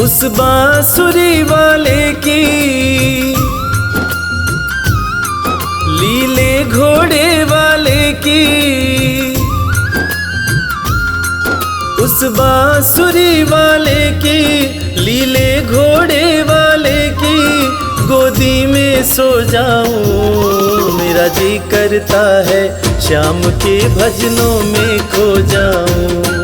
उस बांसुरी वाले की लीले घोड़े वाले की, उस बांसुरी वाले की लीले घोड़े वाले की गोदी में सो जाऊं। मेरा जी करता है श्याम के भजनों में खो जाऊं।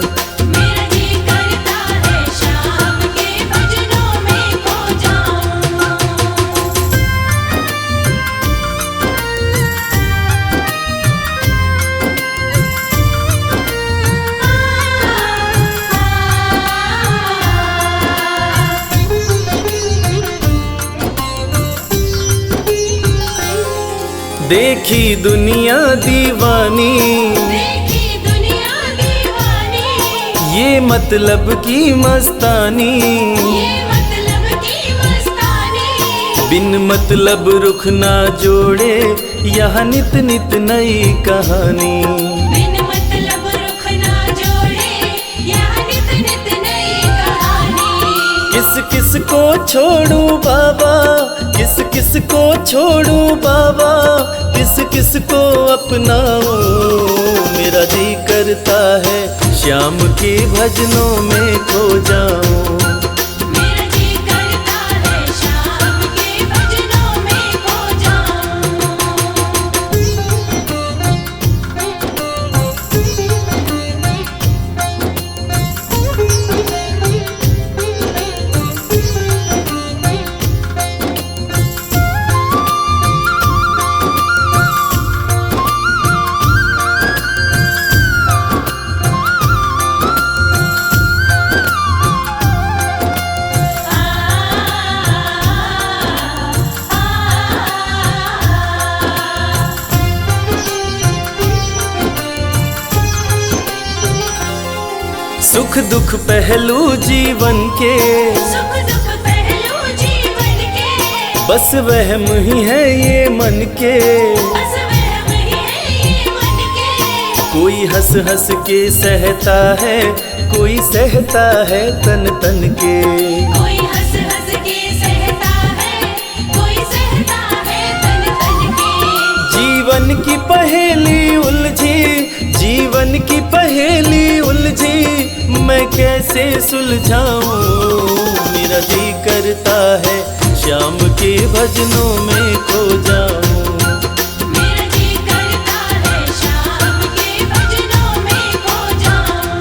देखी दुनिया दीवानी, देखी दुनिया दीवानी, ये मतलब की मस्तानी, ये मतलब की मस्तानी। बिन मतलब रुख ना जोड़े यहाँ नित नित नई कहानी। बिन मतलब रुख ना जोड़े यहाँ नित नित नई कहानी। किस किस को छोड़ूं बाबा, किस किस को छोड़ूं बाबा, किस किस को अपनाऊं। मेरा जी करता है श्याम के भजनों में खो जाऊं। मेरा जी करता है श्याम के भजनों में खो जाऊं। सुख दुख पहलू जीवन के, सुख दुख पहलू जीवन के, बस वहम ही है ये मन के। बस वहम ही है ये मन के। कोई हंस हंस के सहता है, कोई सहता है तन तन के। कोई हंस हंस के सहता है, कोई सहता है तन तन के। जीवन की पहेली उलझी, जीवन की पहेली उलझी, मैं कैसे सुलझाऊं। मेरा जी करता है श्याम के भजनों में खो जाऊं। मेरा जी करता है श्याम के भजनों में खो जाऊं।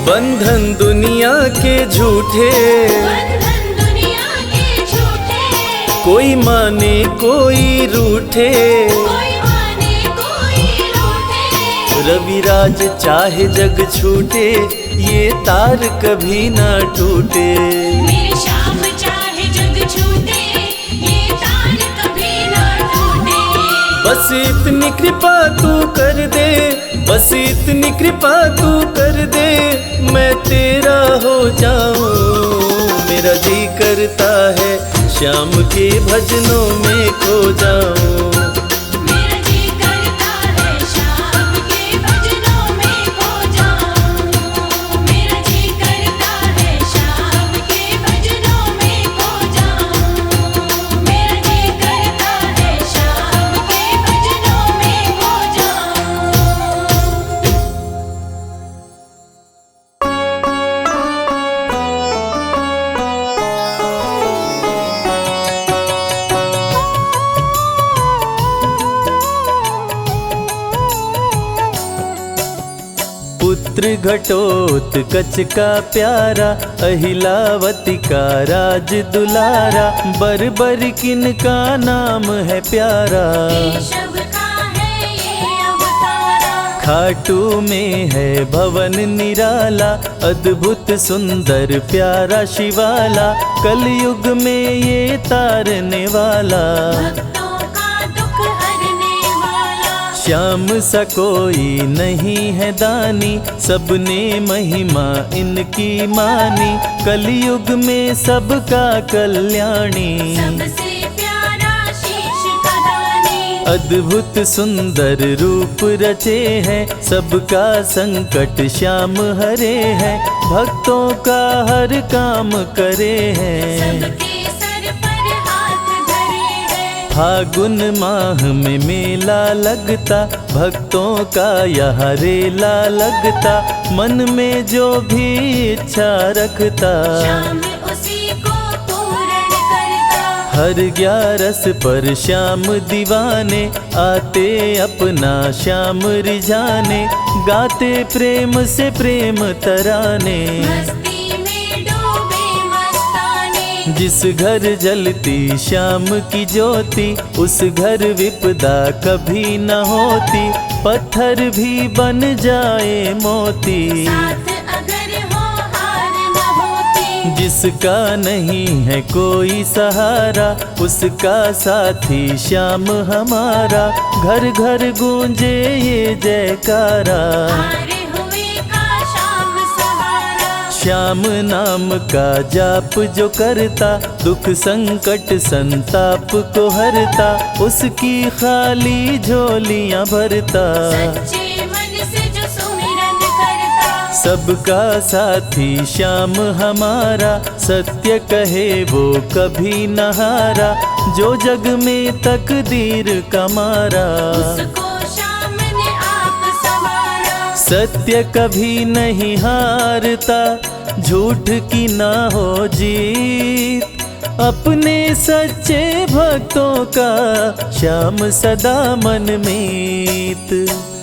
बंधन दुनिया के झूठे, बंधन दुनिया के झूठे, कोई माने कोई रूठे। कोई माने कोई रूठे। रविराज चाहे जग छूटे, ये तार कभी ना टूटे। मेरे श्याम चाहे जग छूटे, ये तार कभी ना टूटे। बस इतनी कृपा तू कर दे, बस इतनी कृपा तू कर दे, मैं तेरा हो जाऊं। मेरा जी करता है श्याम के भजनों में खो जाऊं। मेरा जी करता है श्याम के भजनों में खो जाऊं। मेरा जी करता है श्याम के भजनों में खो जाऊं। मेरा जी करता है श्याम के भजनों में खो जाऊं। पुत्र घटोत्कच का प्यारा, अहिलावती का राज दुलारा, बर किनका नाम है प्यारा। केशव का है ये अवतारा, खाटू में है भवन निराला, अद्भुत सुंदर प्यारा शिवाला, कलयुग में ये तारने वाला। भक्तों का दुख हरने वाला। श्याम सा कोई नहीं है दानी, सबने महिमा इनकी मानी। कलयुग में सबका कल्याणी, सबसे प्यारा शीश का दानी। अद्भुत सुंदर रूप रचे हैं, सबका संकट श्याम हरे हैं। भक्तों का हर काम करे हैं, सबके सर पर हाथ धरे हैं। फागुन माह में मेला लगता, भक्तों का यहाँ रेला लगता। मन में जो भी इच्छा रखता, श्याम उसी को पूर्ण करता। हर 11 पर श्याम दीवाने, आते अपना श्याम रिझाने। गाते प्रेम से प्रेम तराने, मस्ती में डूबे मस्ताने। जिस घर जलती श्याम की ज्योति, उस घर विपदा कभी न होती। पत्थर भी बन जाए मोती, साथ अगर हो हार न होती। जिसका नहीं है कोई सहारा, उसका साथी श्याम हमारा। घर घर गूंजे ये जयकारा, हारे हुए का श्याम सहारा। श्याम नाम का जाप जो करता, दुख संकट संताप को हरता। उसकी खाली झोलियां भरता, सच्चे मन से जो सुमिरन करता। सबका साथी श्याम हमारा। सत्य कहे वो कभी न हारा, जो जग में तकदीर का मारा। उसको श्याम ने आप संवारा। सत्य कभी नहीं हारता, झूठ की ना हो जीत। अपने सच्चे भक्तों का श्याम सदा मन मीत।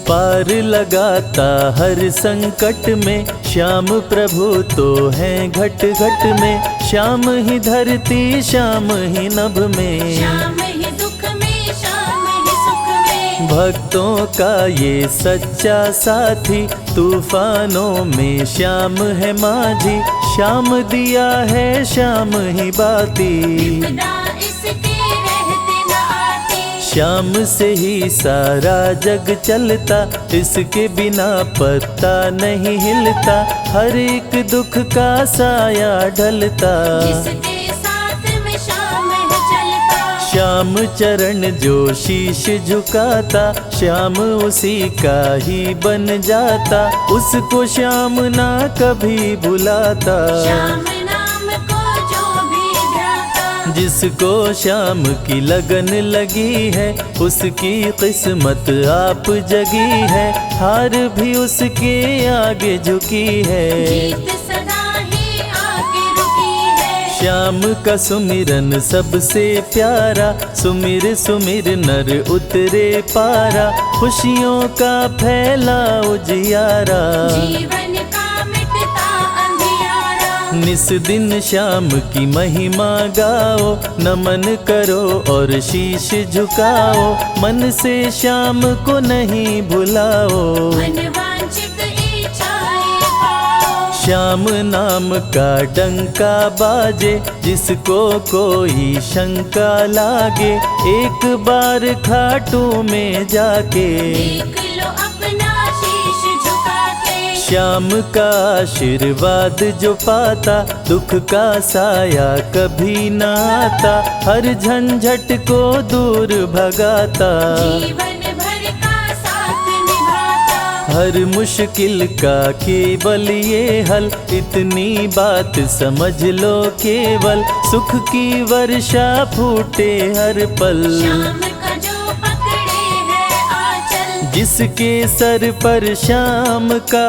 पार लगाता हर संकट में, श्याम प्रभु तो हैं घट घट में। श्याम ही धरती श्याम ही नभ में, श्याम ही दुख में श्याम ही सुख में। भक्तों का ये सच्चा साथी। तूफानों में श्याम है माझी, श्याम दिया है श्याम ही बाती। विपदा इसके रहते न आती। श्याम से ही सारा जग चलता, इसके बिना पत्ता नहीं हिलता। हर एक दुख का साया ढलता, जिसके साथ में श्याम है चलता। श्याम चरण जो शीश झुकाता, श्याम उसी का ही बन जाता। उसको श्याम ना कभी भुलाता, श्याम नाम को जो भी ध्याता। जिसको श्याम की लगन लगी है, उसकी किस्मत आप जगी है। हार भी उसके आगे झुकी है, जीत सदा ही आगे रुकी है। श्याम का सुमिरन सबसे प्यारा। सुमिर सुमिर नर उतरे पारा, खुशियों का फैला उजियारा। जीवन का मिटता अंधियारा। निस दिन श्याम की महिमा गाओ, नमन करो और शीश झुकाओ। मन से श्याम को नहीं भुलाओ, मन वांछित इच्छाएं पाओ। श्याम नाम का डंका बाजे, जिसको कोई शंका लागे। एक बार खाटू में जाके, देख लो अपना शीश झुका के। श्याम का आशीर्वाद जो पाता, दुख का साया कभी न आता। हर झंझट को दूर भगाता, जीवन भर का साथ निभाता। हर मुश्किल का केवल ये हल। इतनी बात समझ लो केवल, सुख की वर्षा फूटे हर पल। श्याम का जो पकड़े है आंचल, जिसके सर पर श्याम का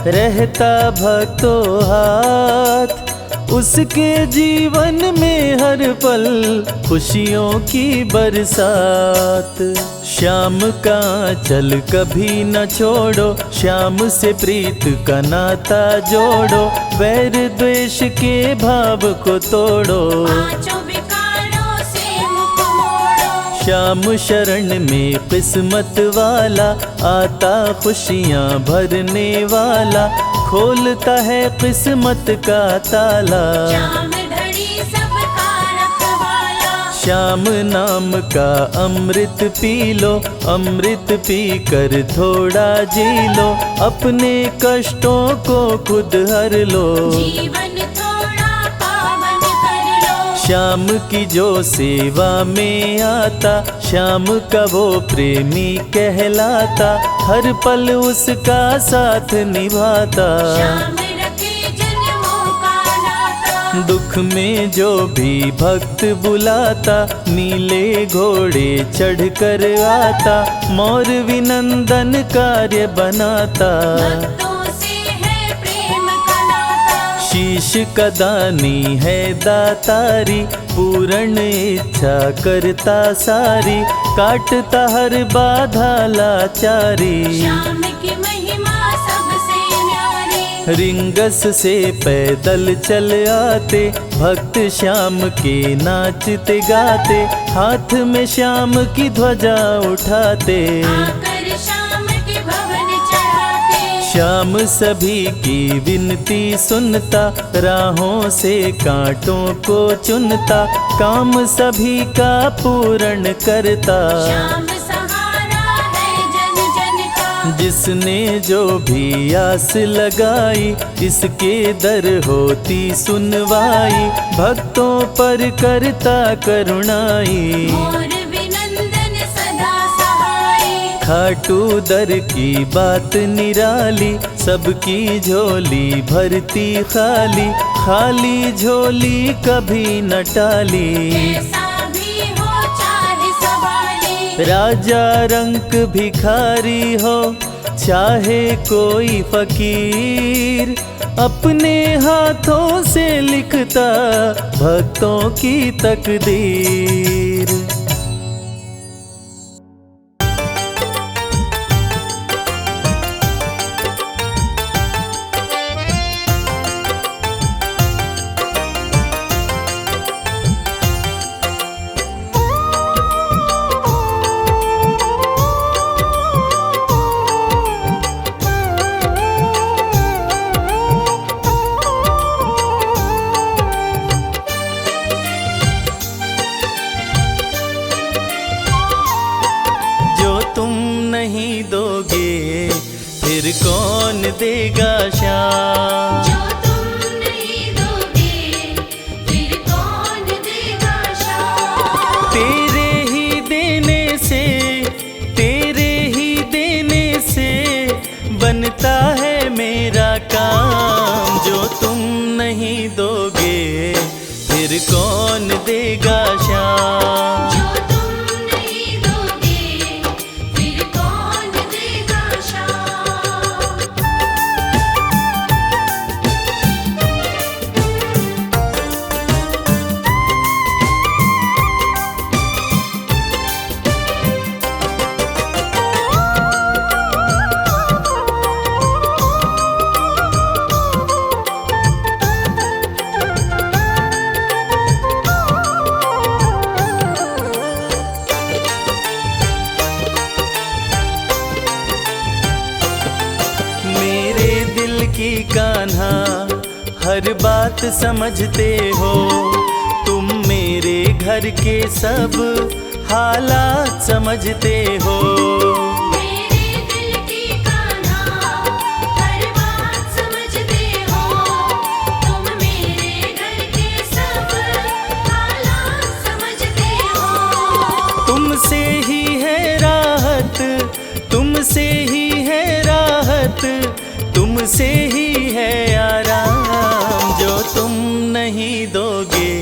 रहता भक्तों हाथ, उसके जीवन में हर पल खुशियों की बरसात। श्याम का चल कभी न छोड़ो, श्याम से प्रीत का नाता जोड़ो। वैर द्वेष के भाव को तोड़ो, पांचों विकारों से मुख मोड़ो। श्याम शरण में किस्मत वाला, आता खुशियाँ भरने वाला। खोलता है किस्मत का ताला, श्याम धड़ी सबका रखवाला। श्याम नाम का अमृत पी लो, अमृत पी कर थोड़ा जी लो, अपने कष्टों को खुद हर लो। जीवन थोड़ा पावन कर लो। श्याम की जो सेवा में आता, श्याम का वो प्रेमी कहलाता, हर पल उसका साथ निभाता। श्याम रखे जन्मों का नाता। दुख में जो भी भक्त बुलाता, नीले घोड़े चढ़ कर आता, मोर विनंदन कार्य बनाता। भक्तों से है प्रेम का नाता। शीश का दानी है दातारी, पूर्ण इच्छा करता सारी, काटता हर बाधा लाचारी। श्याम की महिमा सबसे न्यारी। रिंगस से पैदल चल आते, भक्त श्याम के नाचते गाते, हाथ में श्याम की ध्वजा उठाते। आकर श्याम के भवन चढ़ाते। श्याम सभी की विनती सुनता, राहों से कांटों को चुनता, काम सभी का पूर्ण करता। श्याम सहारा है जन जन का। जिसने जो भी आस लगाई, इसके दर होती सुनवाई, भक्तों पर करता करुणाई। मोर विनंदन सदा सहाय। खाटू दर की बात निराली, सबकी झोली भरती खाली, खाली झोली कभी न टाली। कैसा भी हो चाहे सवाली। राजा रंक भिखारी हो, चाहे कोई फकीर, अपने हाथों से लिखता भक्तों की तकदीर। फिर कौन देगा श्याम? जो तुम नहीं दोगे फिर कौन देगा श्याम? तेरे ही देने से, तेरे ही देने से बनता है मेरा काम। जो तुम नहीं दोगे फिर कौन देगा श्याम? जो तुम नहीं दोगे फिर कौन देगा श्याम? मेरे दिल की कान्हा हर बात समझते हो, तुम मेरे घर के सब हालात समझते हो। मेरे दिल की कान्हा हर बात समझते हो, तुम मेरे घर के सब हालात समझते हो। तुमसे ही है राहत, तुमसे ही है राहत, तुमसे ही है आराम। जो तुम नहीं दोगे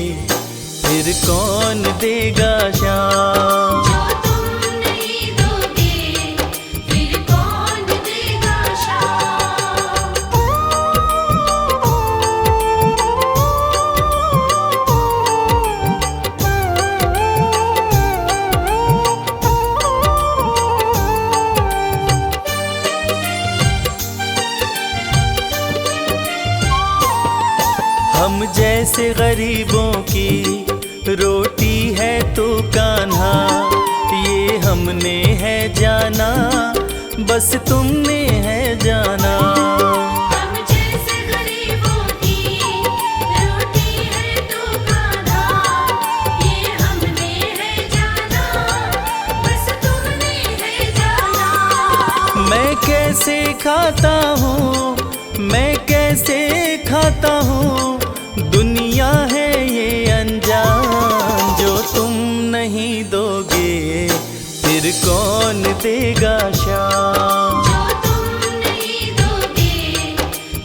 फिर कौन देगा श्याम? जो तुम नहीं दोगे फिर कौन देगा श्याम? हम जैसे गरीबों की रोटी है तू कान्हा, ये हमने है जाना, बस तुमने है जाना। हम जैसे गरीबों की रोटी है तू कान्हा, ये हमने कैसे खाता हूँ, मैं कैसे खाता हूँ, दुनिया है ये अनजान। जो तुम नहीं दोगे फिर कौन देगा शाम। जो तुम नहीं दोगे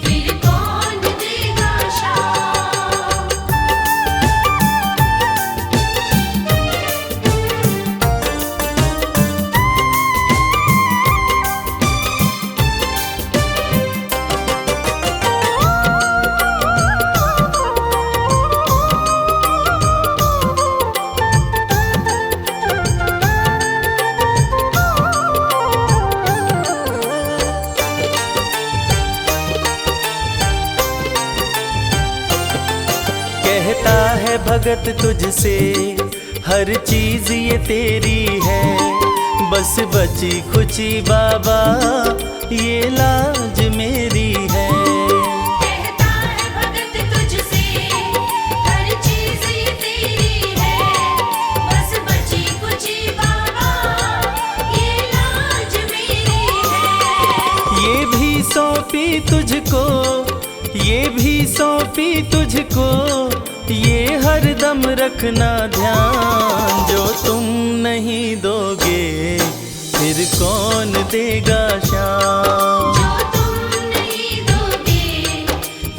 फिर कौन देगा शाम। कहता है भगत तुझसे हर चीज ये तेरी है, बस बची खुची बाबा ये लाज मेरी है। कहता है भगत तुझसे हर चीज ये तेरी है, बस बची कुची बाबा ये लाज मेरी है। ये भी सौंपी तुझको, ये भी सौंपी तुझको, ये हर दम रखना ध्यान। जो तुम नहीं दोगे फिर कौन देगा शाम। जो तुम नहीं दोगे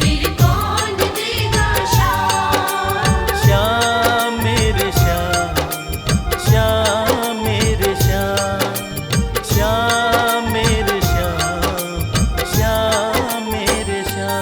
फिर कौन देगा शाम। श्याम मेरे श्याम, श्याम मेरे श्याम, श्याम मेरे श्याम, श्याम मेरे श्याम।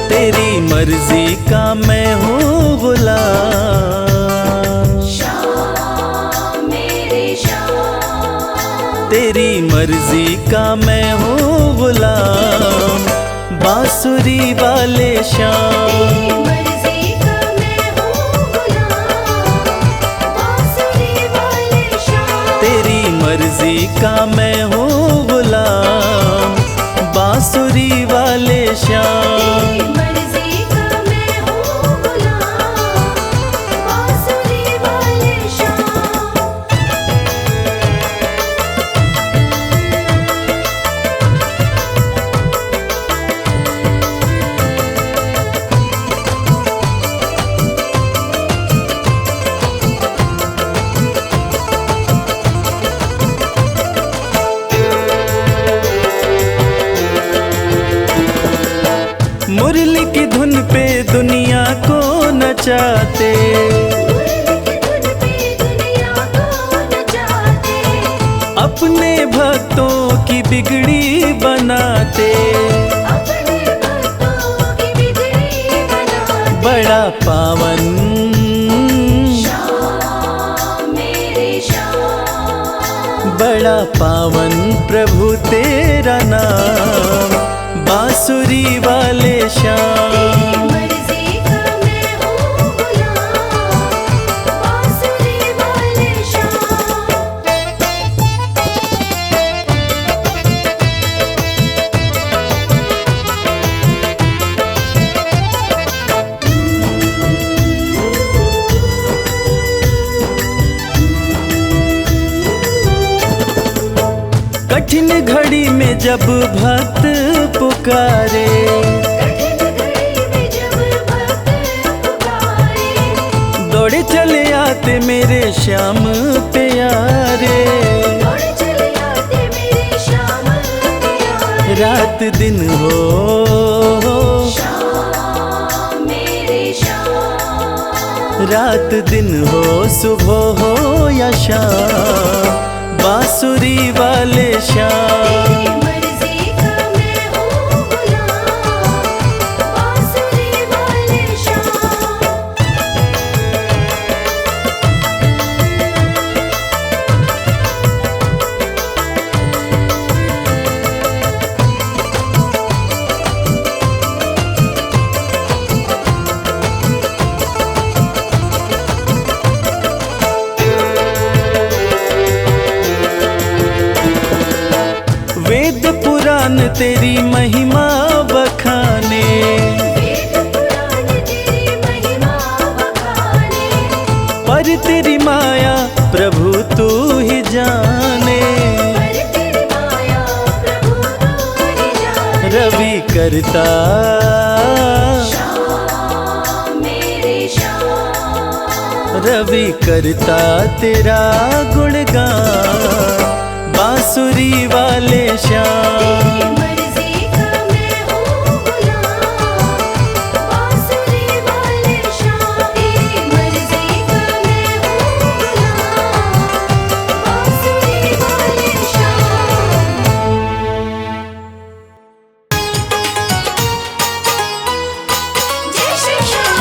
तेरी मर्जी का मैं हूँ गुलाम, शाम मेरे शाम। तेरी मर्जी का मैं हूँ गुलाम, बांसुरी वाले श्याम। मर्जी का मैं हूँ गुलाम, बांसुरी वाले शाम। तेरी मर्जी का मैं हूँ गुलाम, बांसुरी वाले श्याम। मर्जी का मैं हूँ गुलाम, बांसुरी वाले शाम। मुरली की धुन पे दुनिया को नचाते, अपने भक्तों की बिगड़ी बनाते। बड़ा पावन बड़ा पावन प्रभु तेरा नाम, बांसुरी वाले श्याम। मर्जी का मैं हूँ गुलाम, बांसुरी वाले शाम। कठिन घड़ी में जब भक्त पुकारे, दौड़े चले आते मेरे श्याम प्यारे। रात दिन हो रात दिन हो, सुबह हो या शाम, बांसुरी वाले श्याम। मर्जी का मैं हूँ गुलाम, बांसुरी वाले शाम। पुराण तेरी महिमा बखाने, वेद पुराण तेरी महिमा बखाने, पर तेरी माया प्रभु तू ही जाने। पर तेरी माया प्रभु तू ही जाने। रवि करता श्याम मेरे श्याम, रवि करता तेरा गुणगान, बांसुरी वाले श्याम। तेरी मर्जी का मैं हूँ गुलाम, बांसुरी वाले श्याम। तेरी मर्जी का मैं हूँ गुलाम, बांसुरी वाले श्याम। जय श्री श्याम।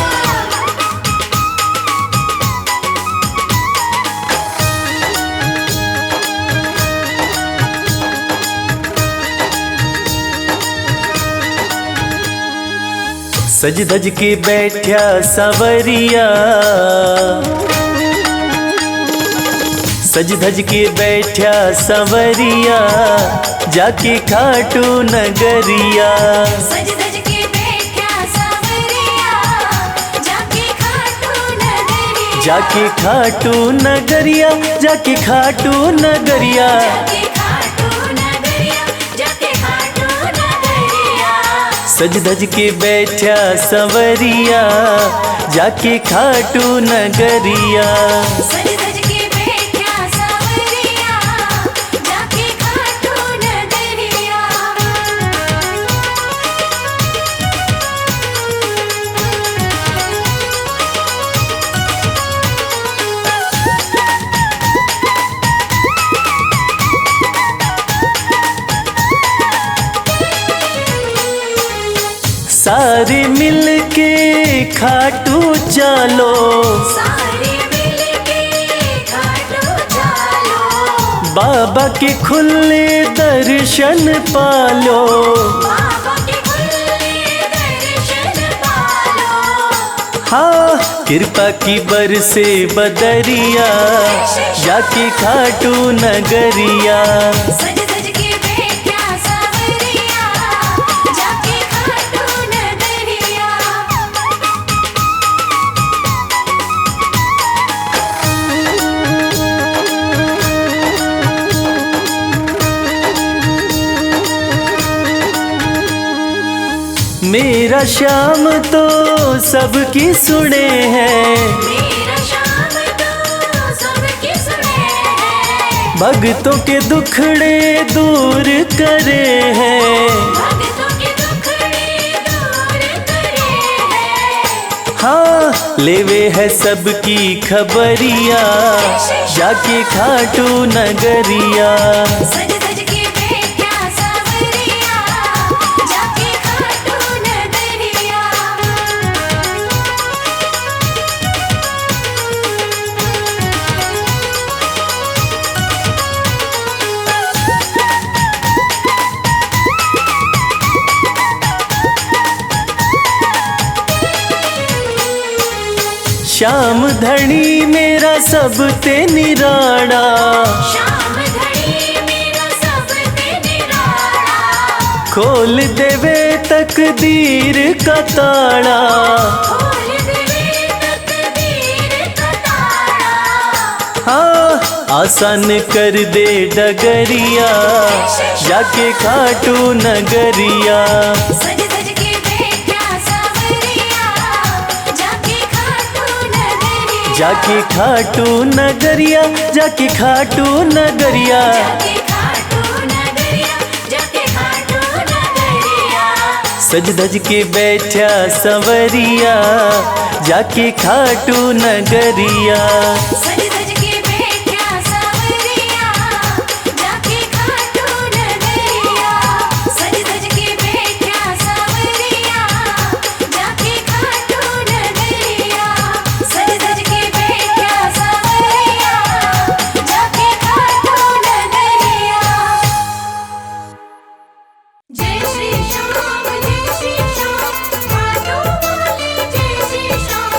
सज धज के बैठा सवरिया, सज धज के बैठा सवरिया, जाके खाटू नगरिया। सज धज के बैठा सावरिया, जाके खाटू नगरिया। जाके खाटू नगरिया, जाके खाटू नगरिया। जाके खाटू नगरिया, जाके खाटू नगरिया। सज धज के बैठा सवरिया, जाके खाटू नगरिया। सज धज के बैठा सावरिया, जाके खाटू नगरिया। सारे मिल के खाटू चलो, सारे मिलके खाटू चालो, बाबा के खुले दर्शन पालो। बाबा के खुले दर्शन पालो। हाँ कृपा की बरसे बदरिया, जाके खाटू नगरिया। सज धज के बैठा सावरिया, जाके खाटू नगरिया। मेरा श्याम तो सबकी सुने हैं, मेरा श्याम तो सबके सुने हैं। भक्तों के दुखड़े दूर करे हैं। भक्तों के दुखड़े दूर करे हैं। हाँ लेवे है सबकी खबरिया, जाके खाटू नगरिया। सज धज के बैठा सावरिया, जाके खाटू नगरिया। श्याम धनी मेरा सब ते निराड़ा, श्याम धनी मेरा सब ते निराला। खोल देवे तकदीर का ताड़ा। खोल देवे तकदीर का ताला। हाँ आसान कर दे डगरिया, जाके खाटू नगरिया। सज धज के बैठा सावरिया, जाके खाटू नगरिया। जाके खाटू नगरिया, जाके खाटू नगरिया। जाके खाटू नगरिया, जाके खाटू नगरिया। सज धज के बैठा सवरिया, जाके खाटू नगरिया। सज धज के बैठा सावरिया, जाके खाटू नगरिया। सज धज के बैठा सावरिया, जाके खाटू नगरिया। सज धज के बैठा सावरिया, जाके खाटू नगरिया। जय श्री श्याम, जय श्री श्याम, खाटू वाले जय श्री श्याम।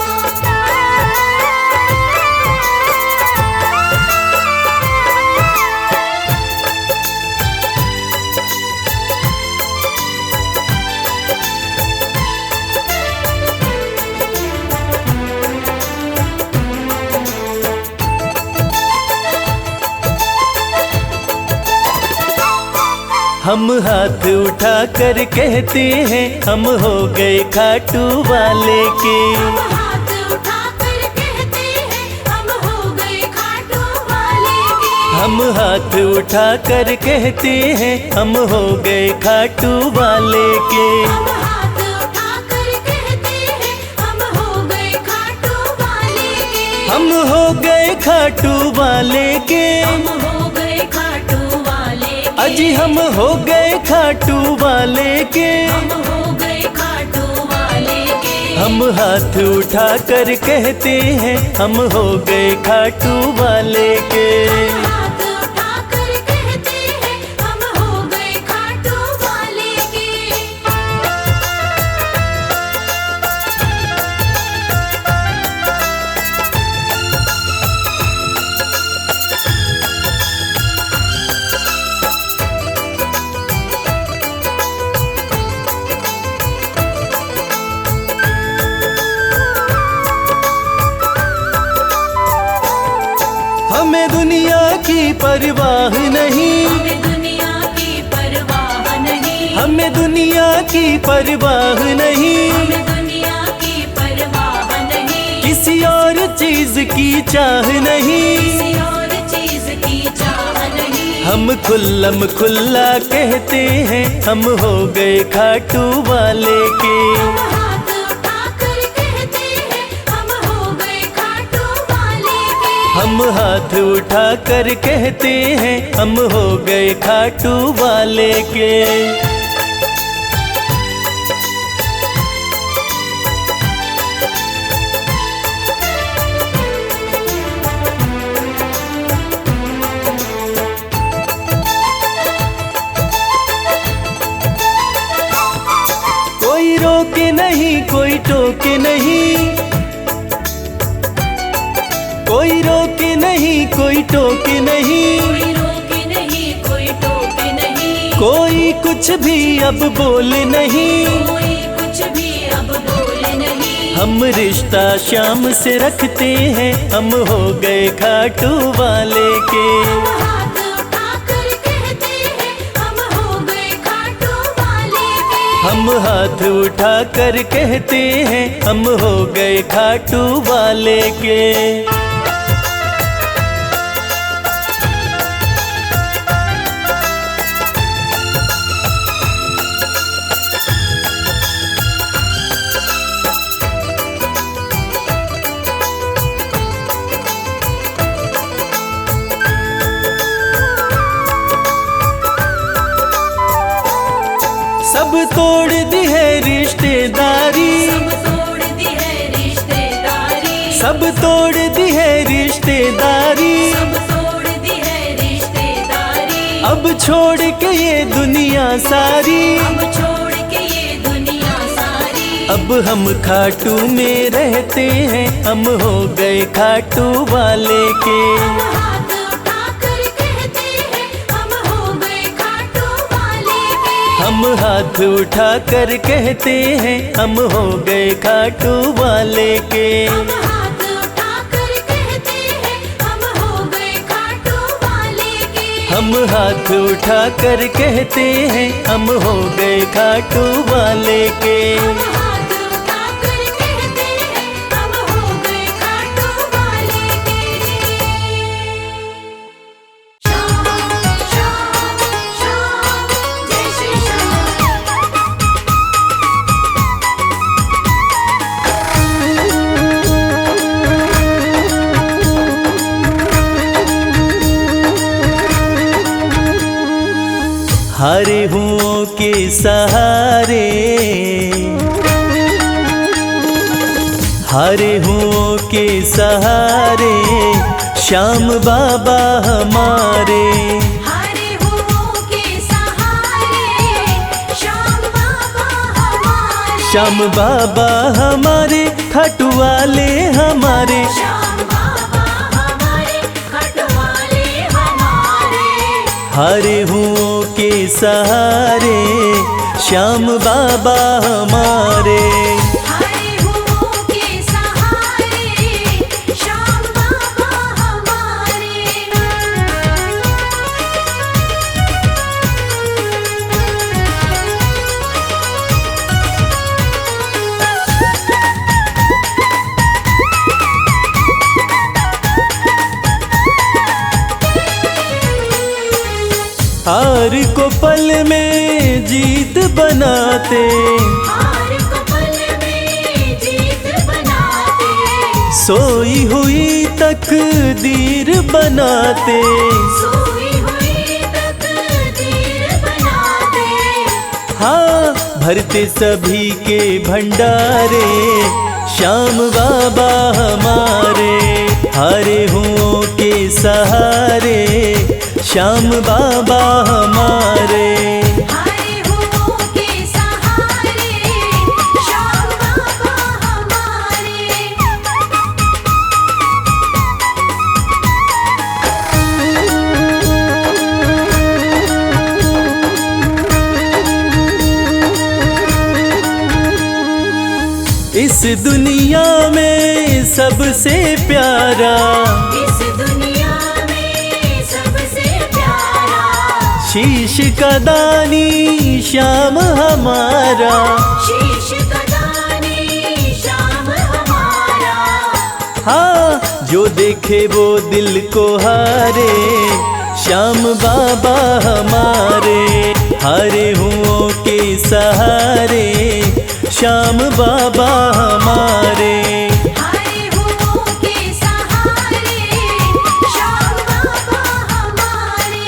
हम हाथ उठा कर कहते हैं हम हो गए खाटू वाले के। हम हाथ उठाकर कहते हैं हम हो गए खाटू वाले के। हम हाथ उठा कर कहते हैं हम हो गए खाटू वाले के। हम हाथ उठाकर कहते हैं हम हो गए खाटू वाले के। हम हो गए खाटू वाले के। हम हो गए खाटू वाले के। अजी हम हो गए खाटू वाले के। हम हो गए खाटू वाले के। हम हाथ उठा कर कहते हैं हम हो गए खाटू वाले के। हम हाथ उठाकर कहते हैं हम हो गए खाटू वाले के। हमें दुनिया की परवाह नहीं। हमें दुनिया की परवाह नहीं। हमें दुनिया की परवाह नहीं। हमें दुनिया की परवाह नहीं। किसी और चीज की चाह नहीं। किसी और चीज की चाह नहीं। हम खुल्लम खुल्ला कहते हैं हम हो गए खाटू वाले के। हम हाथ उठाकर कहते हैं हम हो गए खाटू वाले के। हम हाथ उठा कर कहते हैं हम हो गए खाटू वाले के। कोई रोके नहीं कोई टोके नहीं। कोई रोके नहीं कोई टोके नहीं। कोई रोके नहीं कोई टोके नहीं। कोई कुछ भी अब बोले नहीं। कोई कुछ भी अब बोले नहीं। हम रिश्ता शाम से रखते हैं हम हो गए खाटू वाले के। हम हाथ उठाकर कहते हैं हम हो गए खाटू वाले के। हम हाथ उठा कर कहते हैं हम हो गए खाटू वाले के। सब तोड़ दी है रिश्तेदारी। सब तोड़ दी है रिश्तेदारी। सब तोड़ दी है रिश्तेदारी। सब तोड़ दी है रिश्तेदारी। अब छोड़ के ये दुनिया सारी। अब छोड़ के ये दुनिया सारी। अब हम खाटू में रहते हैं हम हो गए खाटू वाले के। हम हाथ उठाकर कहते हैं हम हो गए खाटू वाले के। हम हाथ उठा कर कहते हैं हम हो गए खाटू वाले के। हम हाथ उठाकर कहते हैं हम हो गए खाटू वाले के। हम हाथ उठा कर कहते हैं हम हो गए खाटू वाले के। हम हाथ उठाकर कहते हैं हम हो गए खाटू वाले के। श्याम श्याम श्याम जय श्री श्याम। हारे हुओं के सहारे। हारे हुओं के सहारे श्याम बाबा हमारे। हारे हुओं के सहारे श्याम बाबा हमारे। श्याम बाबा हमारे खाटू वाले हमारे। श्याम बाबा हमारे खाटू वाले हमारे। हारे हुओं के सहारे श्याम बाबा हमारे। हारे हुओं के सहारे श्याम बाबा हमारे। को पल में जीत बनाते, हार को पल में जीत बनाते, सोई हुई तकदीर बनाते, सोई हुई तकदीर बनाते। हाँ भरते सभी के भंडारे, श्याम बाबा हमारे, हारे हुओं के सहारे, श्याम बाबा हमारे। हारे हुओं के सहारे, श्याम बाबा हमारे। इस दुनिया में सबसे प्यारा, इस दुनिया में सबसे प्यारा, शीश का दानी श्याम हमारा, शीश का दानी श्याम हमारा। हाँ जो देखे वो दिल को हारे, श्याम बाबा हमारे, हारे हुओं के सहारे, श्याम बाबा हमारे। हारे हुओं के सहारे, श्याम बाबा हमारे।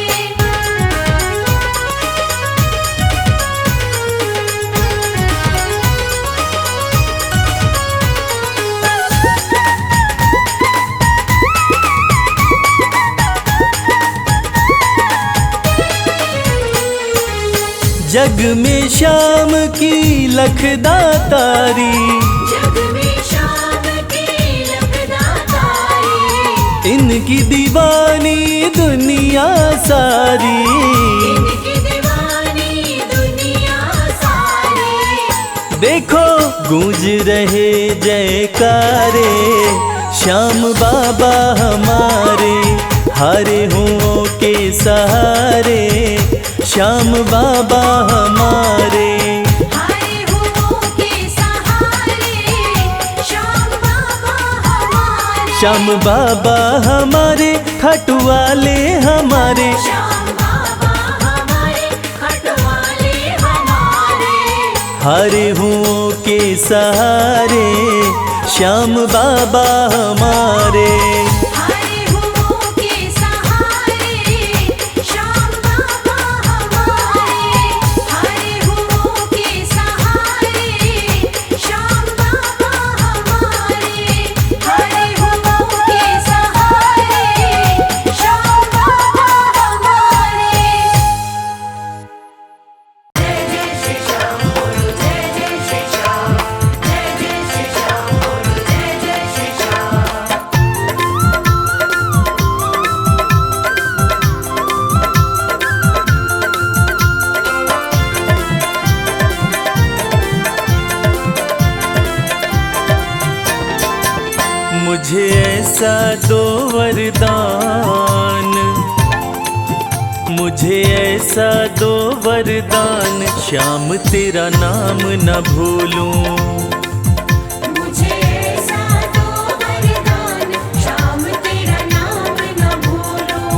जग में श्याम की लखदातारी, जग में श्याम की लखदातारी, इनकी दीवानी दुनिया सारी, इनकी दीवानी दुनिया सारी। देखो गूंज रहे जयकारे, श्याम बाबा हमारे, हारे हुओं के सहारे, श्याम बाबा हमारे। हारे हुओं के सहारे, श्याम बाबा हमारे। श्याम बाबा हमारे, खाटू वाले हमारे, श्याम बाबा हमारे, खटवाले हमारे। हारे हुओं के सहारे, श्याम बाबा हमारे। हारे हुओं के सहारे, श्याम बाबा हमारे। हारे हुओं के सहारे, श्याम बाबा हमारे। हारे हुओं के सहारे, श्याम बाबा हमारे। जय जय श्री श्याम बोलो, जय जय श्री श्याम, जय जय श्री श्याम बोलो, जय जय श्री श्याम। मुझे ऐसा दो वरदान, मुझे ऐसा दो वरदान, श्याम तेरा नाम न भूलूं। मुझे ऐसा दो वरदान, श्याम तेरा नाम न भूलूं।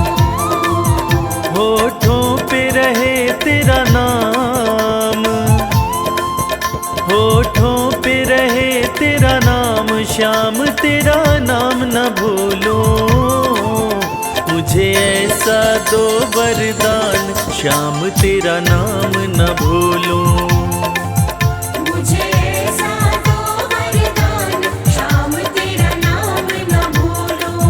होठों पे रहे तेरा नाम, होठों पे रहे तेरा नाम, श्याम तेरा नाम न भूलूं। मुझे ऐसा दो वरदान, श्याम तेरा नाम न भूलूं। मुझे ऐसा दो वरदान, श्याम तेरा नाम न भूलूं।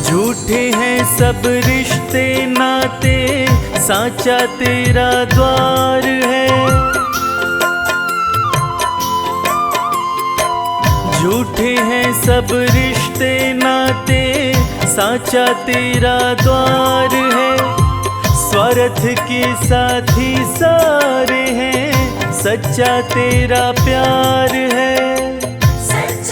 झूठे हैं सब रिश्ते नाते, साचा तेरा द्वार है। झूठे हैं सब रिश्ते नाते, साचा तेरा द्वार है। स्वार्थ के साथी सारे हैं, सच्चा तेरा प्यार है। सच्चा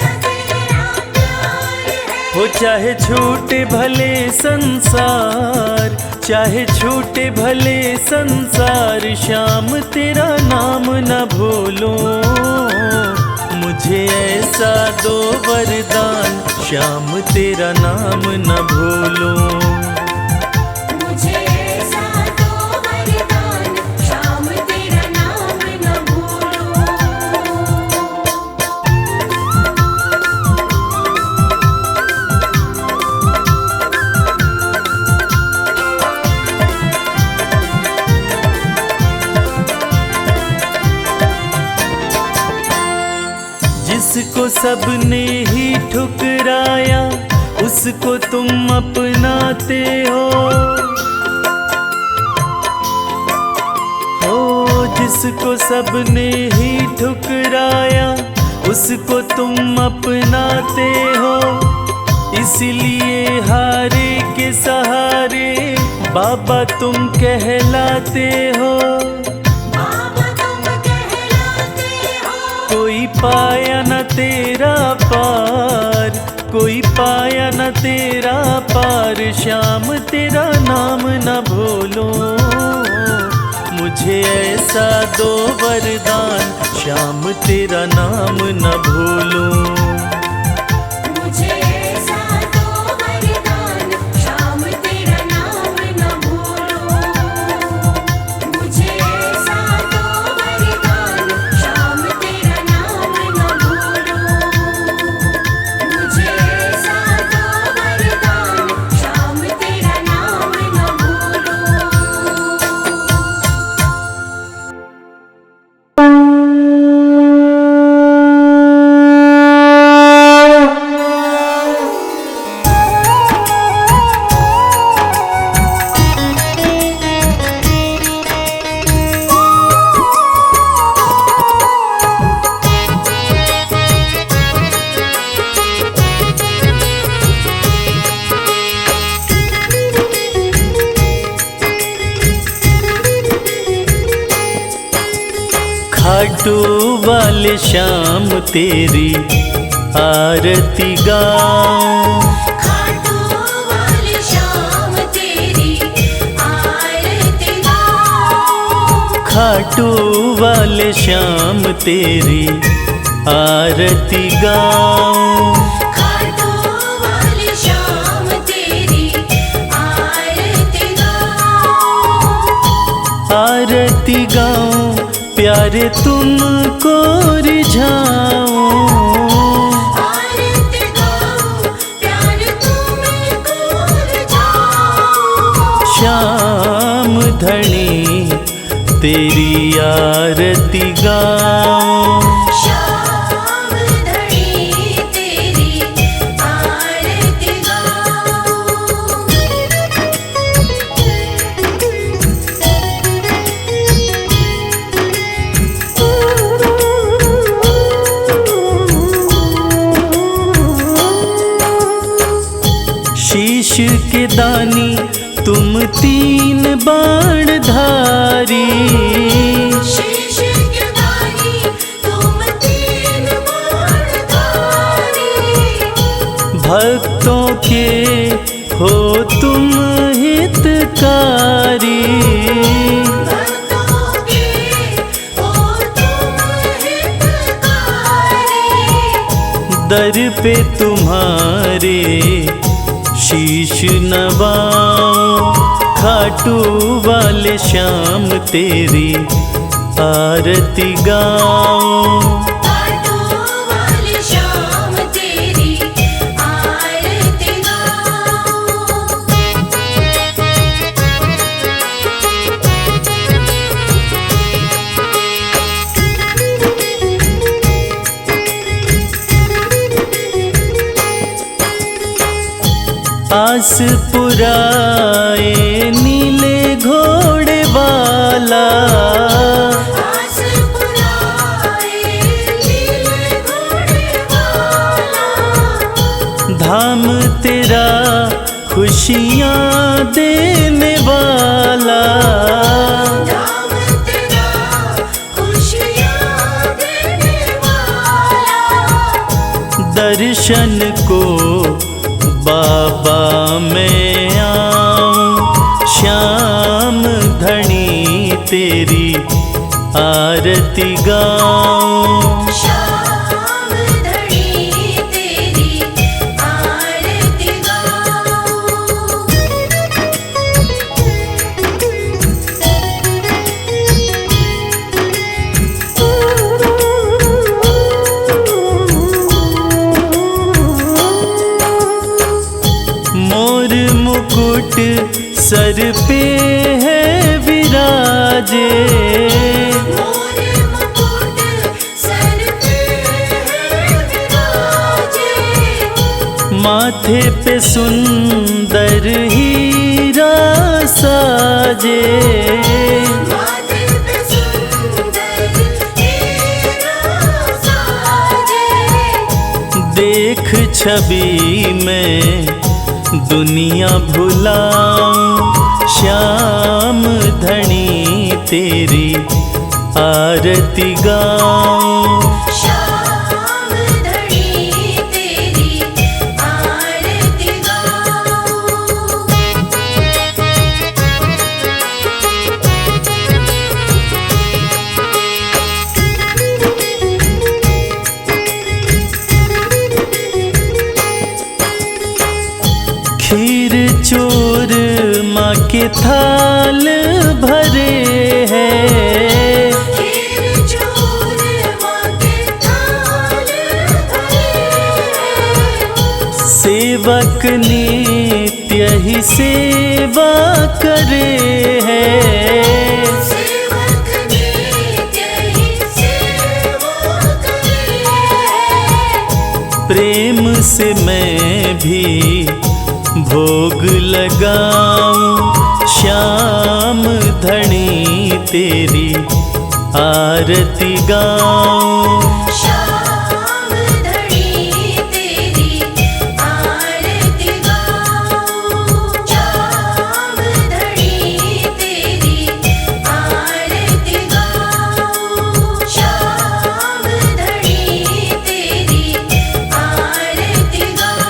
हो चाहे छूटे भले संसार, चाहे छूटे भले संसार, श्याम तेरा नाम न भूलूं। मुझे ऐसा दो वरदान, श्याम तेरा नाम न भूलूं। मुझे ऐसा दो वरदान, श्याम तेरा नाम न भूलूं। जिसको सबने ही ठुकराया, उसको तुम अपनाते हो। जिसको सबने ही ठुकराया, उसको तुम अपनाते हो। इसलिए हारे के सहारे बाबा तुम कहलाते हो। बाबा तुम कहलाते हो। कोई पाया न तेरा पार, कोई पाया न तेरा पार, श्याम तेरा नाम न भूलूं। मुझे ऐसा दो वरदान, श्याम तेरा नाम न भूलूं। मुझे ऐसा दो वरदान, श्याम तेरा नाम न भूलूं। मुझे ऐसा दो वरदान, श्याम तेरा नाम न भूलूं। मुझे ऐसा दो वरदान, श्याम तेरा नाम न भूलूं। खाटू वाले श्याम तेरी आरती गाऊं। खाटू वाले श्याम तेरी आरती गाऊं। खाटू वाले श्याम तेरी आरती गाऊं। खाटू वाले श्याम तेरी आरती गाऊं। आरती गाऊं, प्यारे तुमको रिझाऊं। आरती गाऊं, प्यारे तुमको रिझाऊं। श्याम धनी तेरी आरती गाऊं। श्याम धनी तेरी आरती गाऊं। शीश के दानी तुम तीन बाण धारी। शीश के दानी तुम तीन बाण धारी। भक्तों के हो तुम हितकारी। भक्तों के हो तुम हितकारी। दर पे तुम्हारे शीश नवाऊं। खाटू वाले श्याम तेरी आरती गाऊं। खाटू वाले श्याम तेरी आरती गाऊं। आस पुराए नीले घोड़े वाला। आस पुराए नीले घोड़े वाला। धाम तेरा खुशियाँ देने वाला। धाम तेरा खुशियाँ देने वाला। दर्शन को आरती गाऊं। श्याम धनी तेरी आरती गाऊं। मोर मुकुट सर पे है विराजे, मोर मुकुट सर पे है विराजे। माथे पे सुंदर हीरा साजे, माथे पे सुंदर हीरा साजे। देख छवि में दुनिया भुलाऊं। श्याम धनी तेरी आरती गाऊं। श्याम धनी तेरी आरती गाऊं। खीर चोर माँ के थाल भरे हैं, खीर चोर माँ के थाल भरे। सेवक नित्य ही सेवा करे हैं। सेवक नित्य ही सेवा करे। प्रेम से मैं भी भोग लगाऊं। श्याम धनी तेरी आरती गाऊं। श्याम धनी तेरी आरती गाऊं। श्याम धनी तेरी आरती गाऊं। श्याम धनी तेरी आरती गाऊं।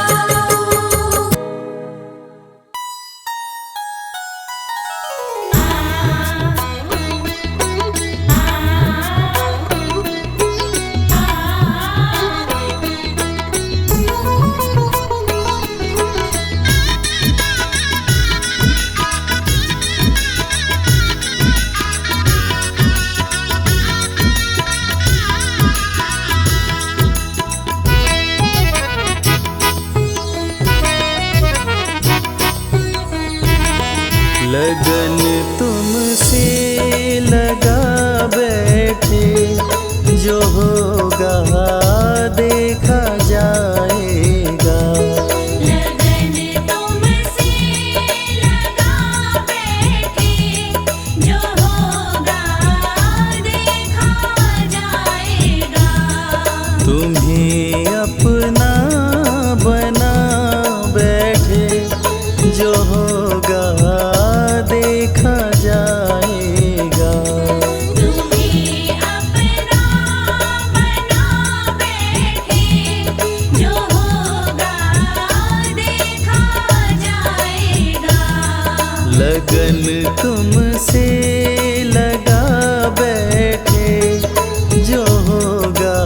लगन तुमसे लगा बैठे, जो होगा देखा जाएगा। लगन तुमसे लगा बैठे, जो होगा देखा जाएगा। तुम्हें अपना बना बैठे, जो होगा देखा जाएगा। तुम्हें अपना बना बैठे, जो होगा देखा जाएगा। लगन तुमसे लगा बैठे, जो होगा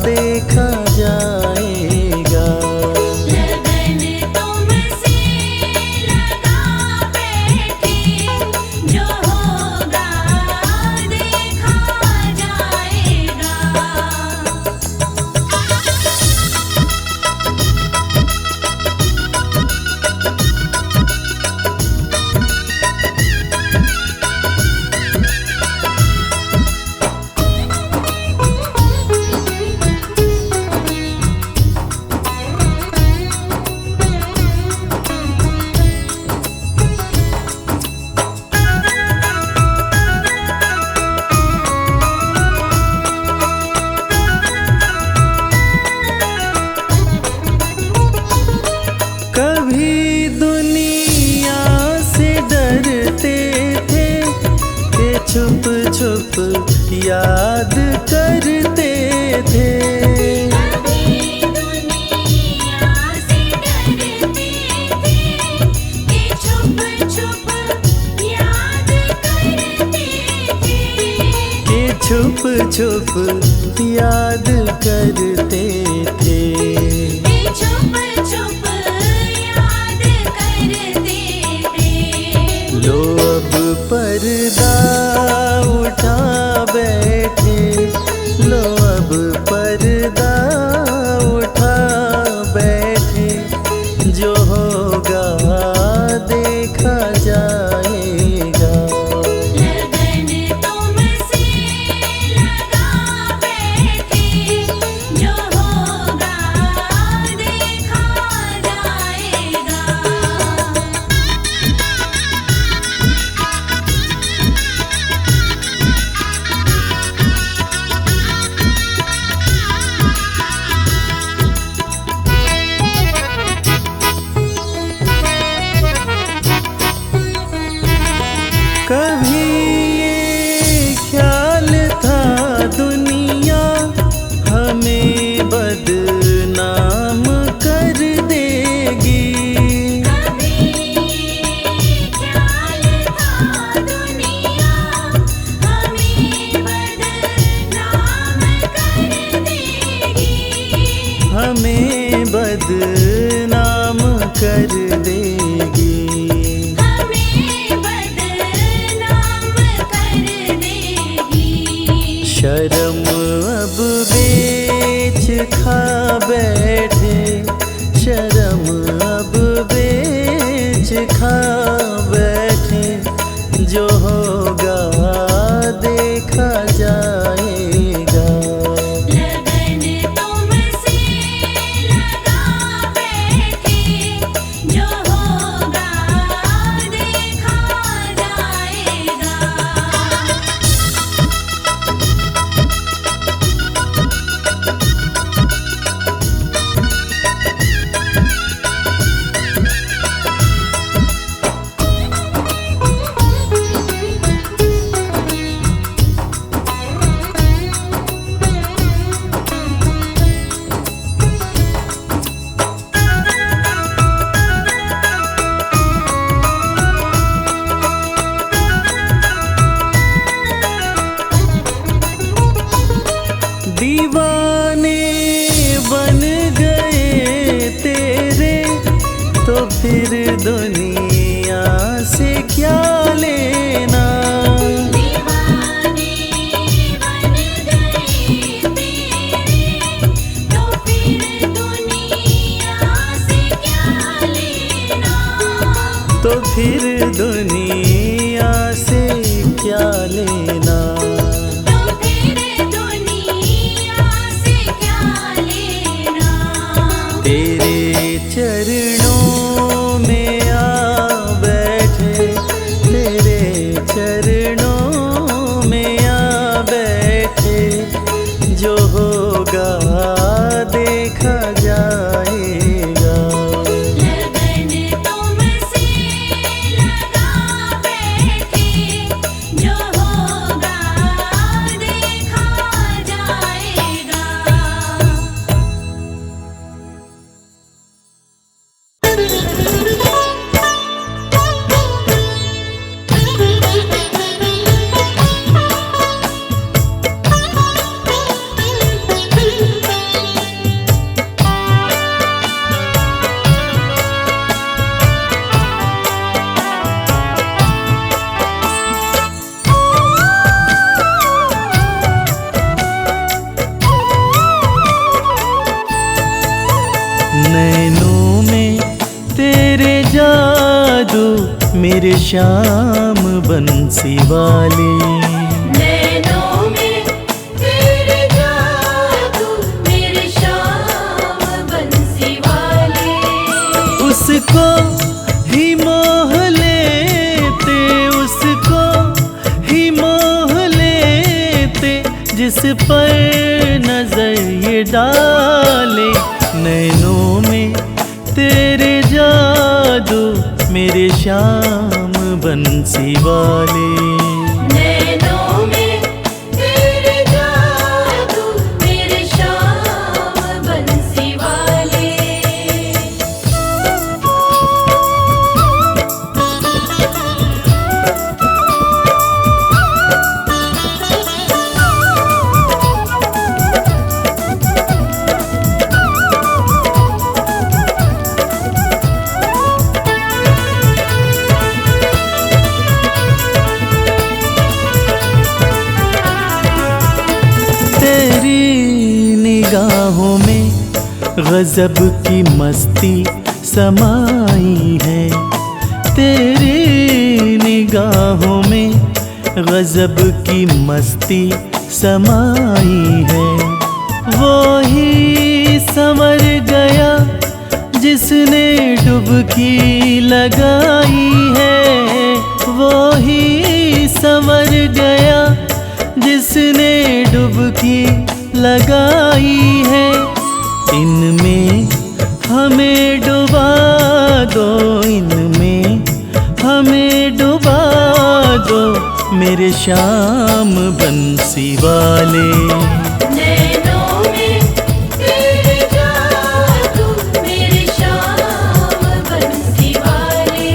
देखा जाएगा। लगन तुमसे लगा बैठे, जो होगा देखा जाएगा। कभी दुनिया से डरते थे कि छुप छुप याद करते थे। कभी दुनिया से डरते थे कि छुप छुप याद करते थे। कि छुप छुप याद करते थे। छुप छुप याद करते थे। लो अब पर्दा उठा बैठे, लो अब पर्दा उठा बैठे, जो होगा देखा जाएगा। लगन तुमसे लगा बैठे, जो होगा देखा जाएगा। कभी ये ख्याल था दुनिया हमें बदनाम कर देगी। कभी ख्याल था दुनिया हमें बदनाम कर देगी। हमें बदनाम कर देगी। शर्म अब बेच खा बैठे, शर्म अब बेच खा बैठे, जो होगा देखा जाएगा। लगन तुमसे लगा बैठे, जो होगा देखा जाएगा। दीवाने बन गए तेरे, तो फिर दुनिया से क्या लेना। दीवाने बन गए तेरे, तो फिर दुनिया से क्या लेना। तो फिर दुनिया से क्या लेना। तो फिर दुनिया से क्या लेना। तेरे चरणों में आ बैठे, तेरे चरणों में आ बैठे, जो होगा देखा जाएगा। लगन तुमसे लगा बैठे, जो होगा देखा जाएगा। नैनों में तेरे जादू मेरे श्याम बंसी वाले। नैनों में तेरे जादू मेरे श्याम बंसी वाले। उसको ही मोह लेते, उसको ही मोह लेते, जिस पर नजर ये डाले। नैनों में तेरे जादू मेरे श्याम बंसी वाले। नैनों में तेरे जादू मेरे श्याम बंसी वाले। गजब की मस्ती समाई है तेरी निगाहों में, गजब की मस्ती समाई है। वो ही संवर गया जिसने डुबकी लगाई है, वो ही संवर गया जिसने डुबकी लगाई है। इनमें हमें डुबा दो, इनमें हमें डुबा दो मेरे श्याम बंसी वाले। नैनों में तेरे जादू मेरे श्याम बंसी वाले।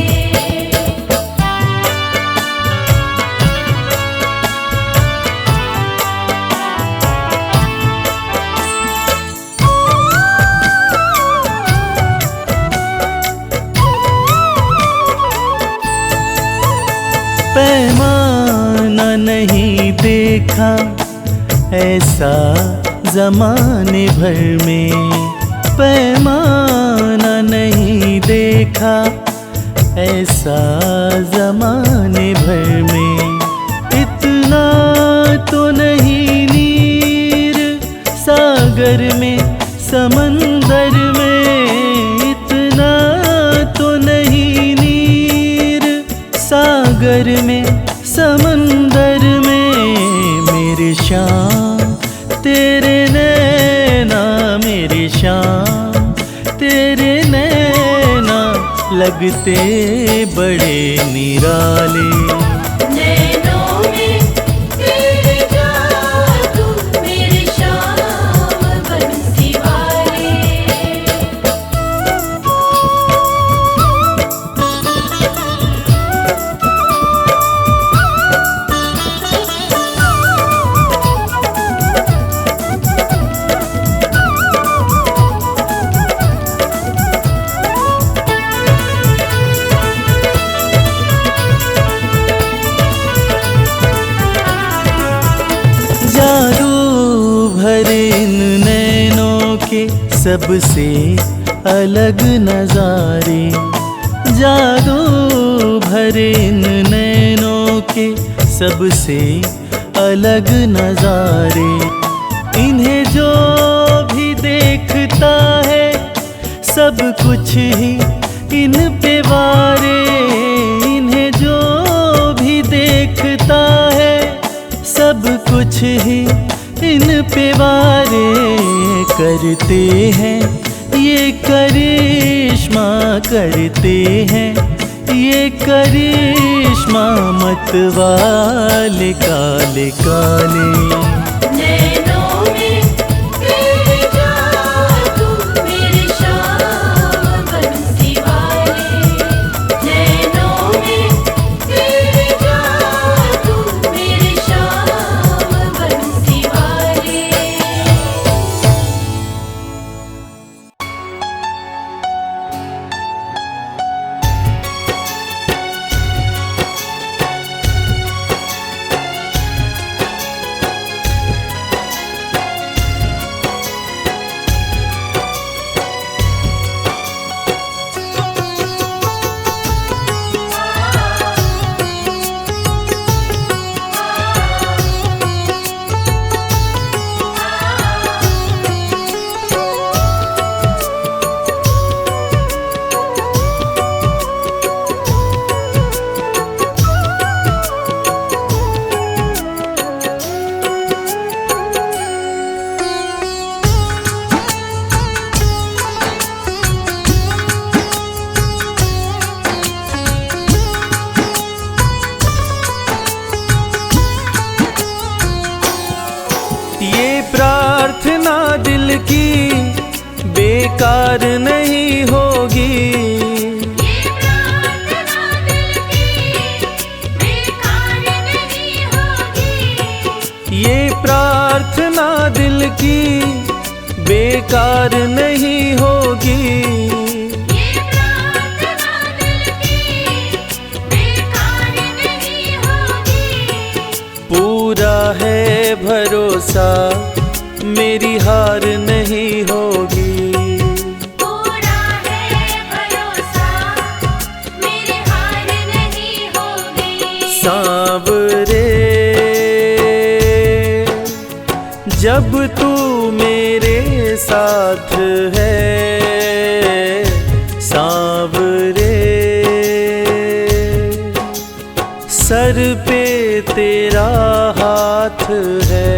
पैमाना नहीं देखा ऐसा ज़माने भर में, पैमाना नहीं देखा ऐसा ज़माने भर में। इतना तो नहीं नीर सागर में समंदर में, इतना तो नहीं नीर सागर में समंदर में। मेरे श्याम तेरे नैना, मेरे श्याम तेरे नैना लगते बड़े निराले। नैनों में तेरे जादू मेरे श्याम बंसी वाले। जादू भरे इन नैनों के सबसे अलग नजारे, जादू भरे इन नैनों के सबसे अलग नजारे। इन्हें जो भी देखता है सब कुछ ही इन पे वारे, इन्हें जो भी देखता है सब कुछ ही इन पे वारे। करते हैं ये करिश्मा, करते हैं ये करिश्मा मत वाले काले काले। नैनों में तेरे जादू मेरे श्याम बंसी वाले। नैनों में तेरे जादू मेरे श्याम बंसी वाले। ये प्रार्थना दिल की बेकार नहीं होगी, ये प्रार्थना दिल की बेकार नहीं होगी। ये प्रार्थना दिल की बेकार नहीं होगी। ये प्रार्थना दिल की बेकार नहीं होगी। पूरा है भरोसा मेरी हार नहीं होगी। जब तू मेरे साथ है सांवरे, सर पे तेरा हाथ है।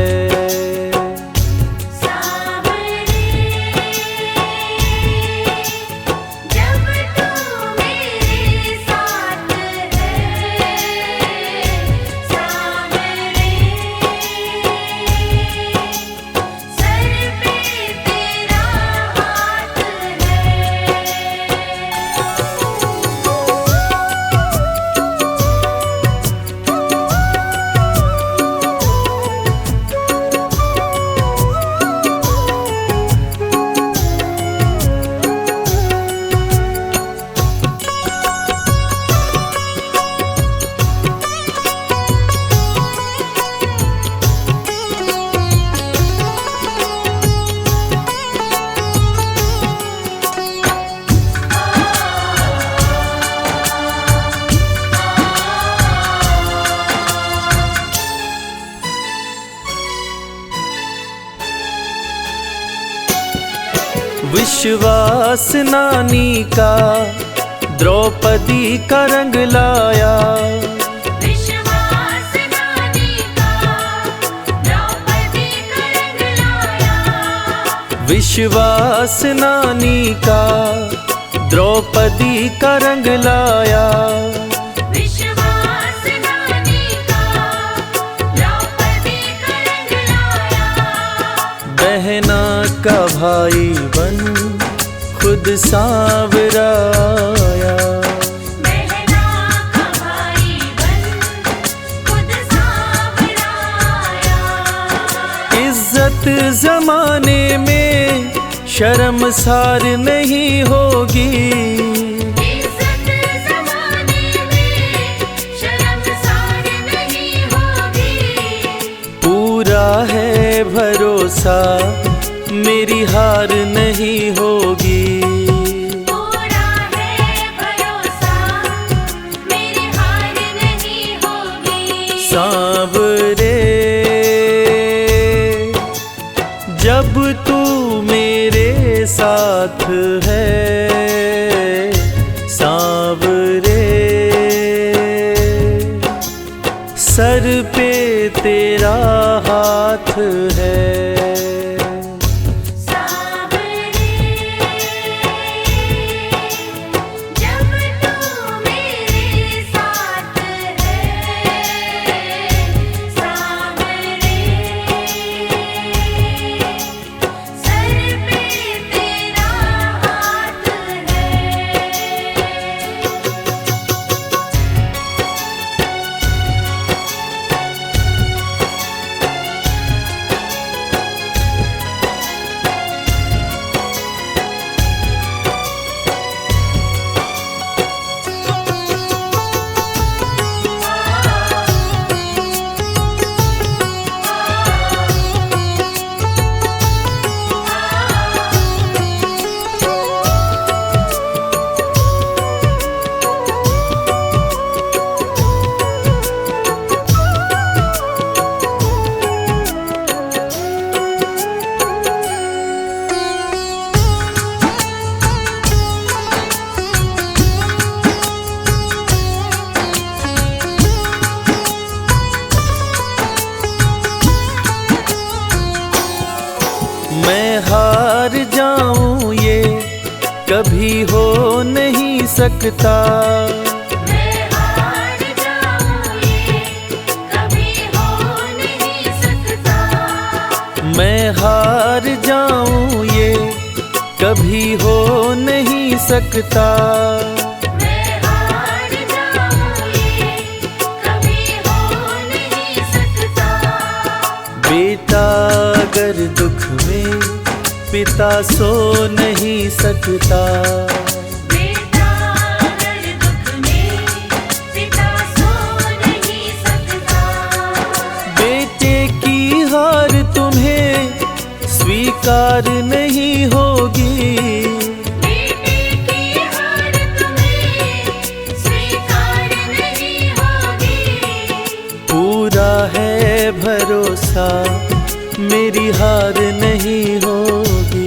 विश्वास नानी का द्रौपदी का रंग लाया, विश्वास नानी का द्रौपदी का रंग लाया, विश्वास नानी का द्रौपदी का रंग लाया। विश्वास नानी का द्रौपदी का रंग लाया, बहना का भाई बन खुद सांवराया, बहना का भाई बन खुद सांवराया। इज्जत जमाने में शर्मसार नहीं होगी, इज्जत ज़माने में शर्मसार नहीं होगी। पूरा है भरोसा मेरी हार नहीं होगी, पूरा है भरोसा मेरी हार नहीं होगी। सांवरे जब तू मेरे साथ है सांवरे, सर पे तेरा हाथ है। जब तू मेरे साथ है सांवरे, सर पे तेरा हाथ है। मैं हार जाऊं ये कभी हो नहीं सकता, मैं हार जाऊं ये कभी हो नहीं सकता, मैं हार जाऊं ये कभी हो नहीं सकता। मैं हार जाऊं ये कभी हो नहीं सकता। बेटा अगर दुख में पिता सो नहीं सकता, बेटा अगर दुख में पिता सो नहीं सकता। बेटे की हार तुम्हें स्वीकार नहीं होगी, बेटे की हार तुम्हें स्वीकार नहीं होगी। पूरा है भरोसा मेरी मेरी हार नहीं होगी।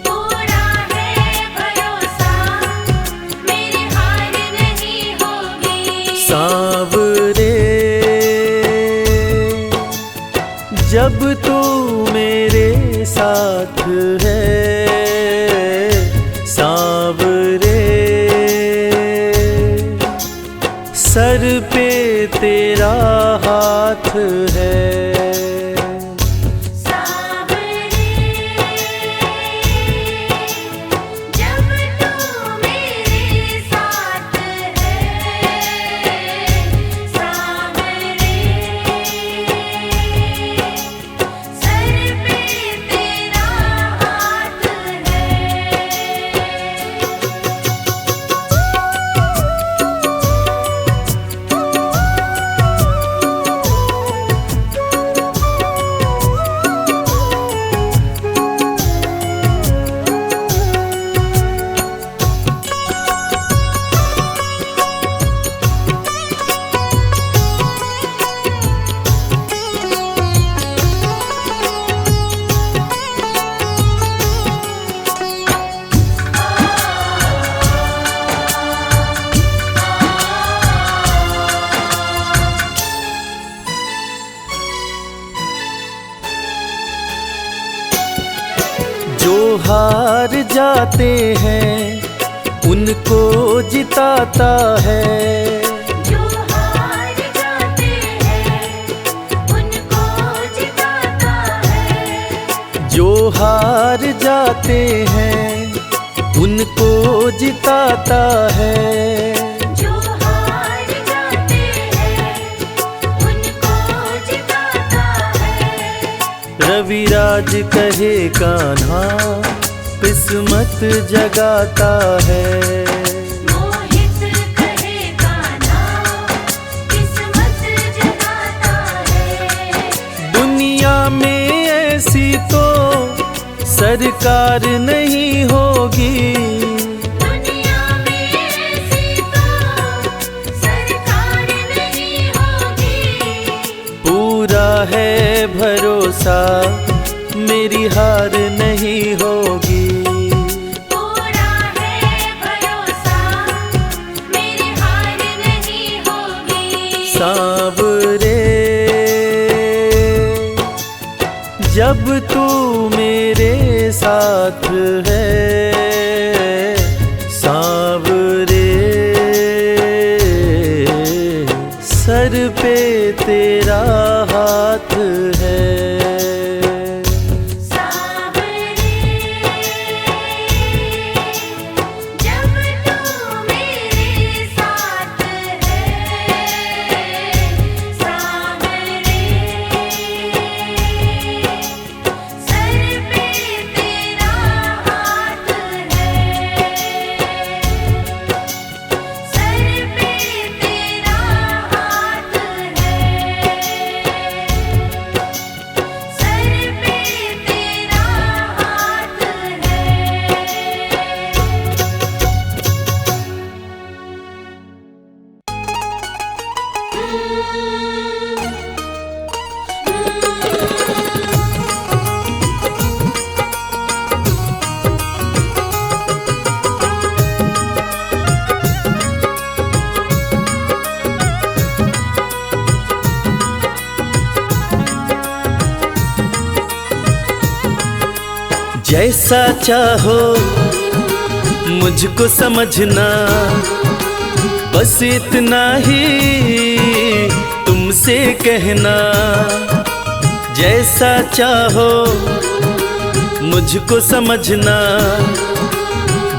पूरा है भरोसा, मेरी हार नहीं होगी। सांवरे जब तू मेरे साथ है, सांवरे सर पे तेरा हाथ है। सांवरे जब तू मेरे साथ है, सांवरे सर पे तेरा हाथ है। जो हार जाते हैं उनको जिताता है, जो हार जाते हैं उनको जिताता है। जो हार जाते हैं उनको जिताता है। जो हार जाते हैं उनको जिताता है। रविराज कहे कान्हा किस्मत जगाता है। मोहित कहे कान्हा किस्मत जगाता है। दुनिया में ऐसी तो सरकार नहीं होगी, दुनिया में ऐसी तो सरकार नहीं होगी। पूरा है भरोसा मेरी हार नहीं होगी। पूरा है भरोसा, मेरी हार नहीं होगी। सांवरे जब तू मेरे साथ है, सांवरे सर पे तेरा हाथ है। सांवरे जब तू मेरे साथ है, सांवरे सर पे तेरा हाथ है। सर पे तेरा हाथ है। सर पे तेरा हाथ है। जैसा चाहो मुझको समझना, बस इतना ही तुमसे कहना। जैसा चाहो मुझको समझना,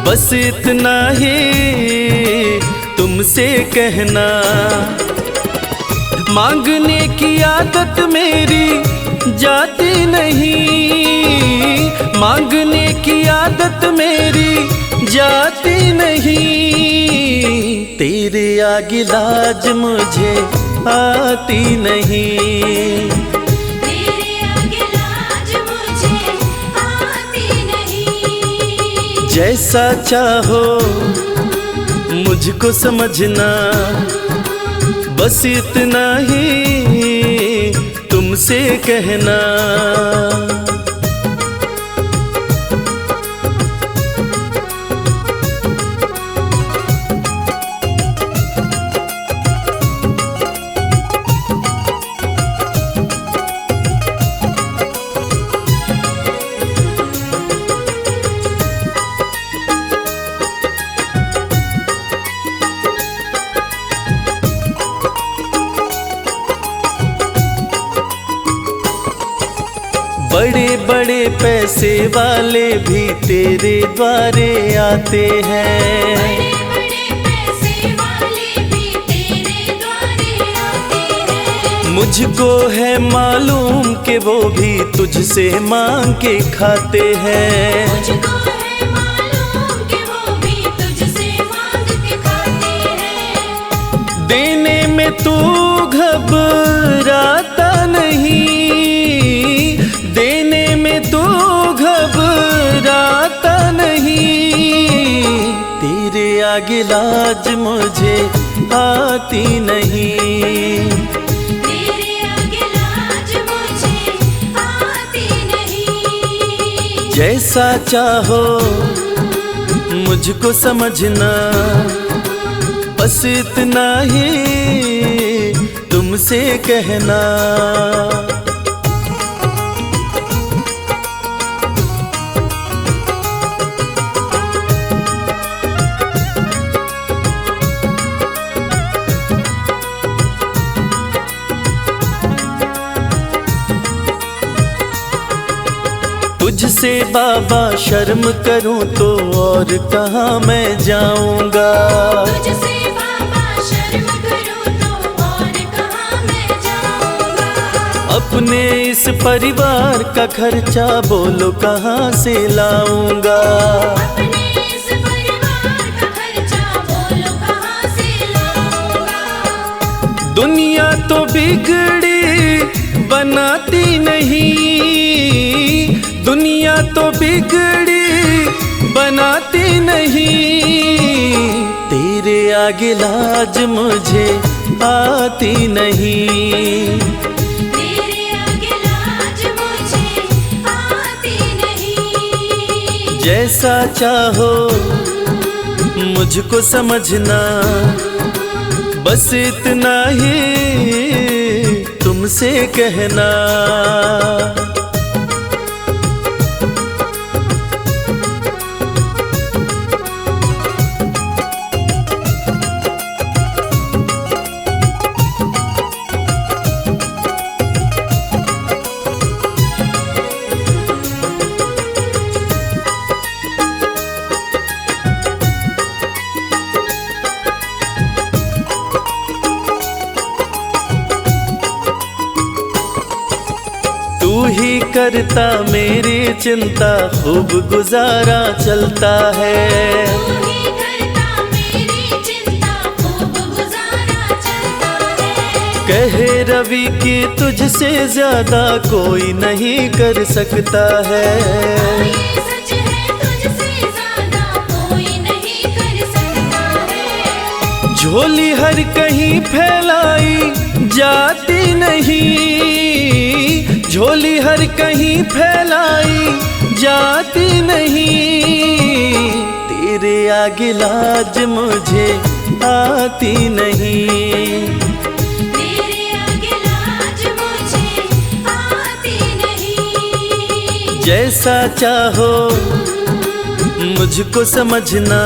बस इतना ही तुमसे कहना। मांगने की आदत मेरी जाती नहीं, मांगने की आदत मेरी जाती नहीं। तेरे आगे लाज मुझे आती नहीं। तेरे आगे लाज मुझे आती नहीं। जैसा चाहो मुझको समझना, बस इतना ही तुम तुमसे कहना। बड़े बड़े पैसे वाले भी तेरे द्वारे आते हैं। बड़े बड़े पैसे वाले भी तेरे द्वारे आते हैं। मुझको है मालूम कि वो भी तुझसे मांग के खाते हैं। मुझको है मालूम कि वो भी तुझसे मांग के खाते हैं। देने में तू घबराता नहीं, देने में तू घबराता नहीं। तेरे आगे लाज मुझे आती नहीं। तेरे आगे लाज मुझे आती नहीं। जैसा चाहो मुझको समझना, बस इतना ही तुमसे कहना। तुझसे बाबा शर्म करूं तो और कहाँ मैं जाऊंगा। तुझसे बाबा शर्म करूं तो और कहाँ मैं जाऊंगा। अपने इस परिवार का खर्चा बोलो कहाँ से लाऊंगा। अपने इस परिवार का खर्चा बोलो कहाँ से लाऊंगा। दुनिया तो बिगड़ी बनाती नहीं, दुनिया तो बिगड़ी बनाती नहीं। तेरे आगे लाज मुझे आती नहीं। तेरे आगे लाज मुझे आती नहीं। जैसा चाहो मुझको समझना, बस इतना ही तुमसे कहना। तू ही करता मेरी चिंता, खूब गुजारा चलता है। तू ही करता मेरी चिंता, खूब गुजारा चलता है। कहे रवि कि तुझसे ज्यादा कोई नहीं कर सकता है। ये सच है, तुझसे ज्यादा कोई नहीं कर सकता है। झोली हर कहीं फैलाई जाती नहीं, झोली हर कहीं फैलाई जाती नहीं। तेरे आगे लाज मुझे आती नहीं। तेरे आगे लाज मुझे आती नहीं। जैसा चाहो मुझको समझना,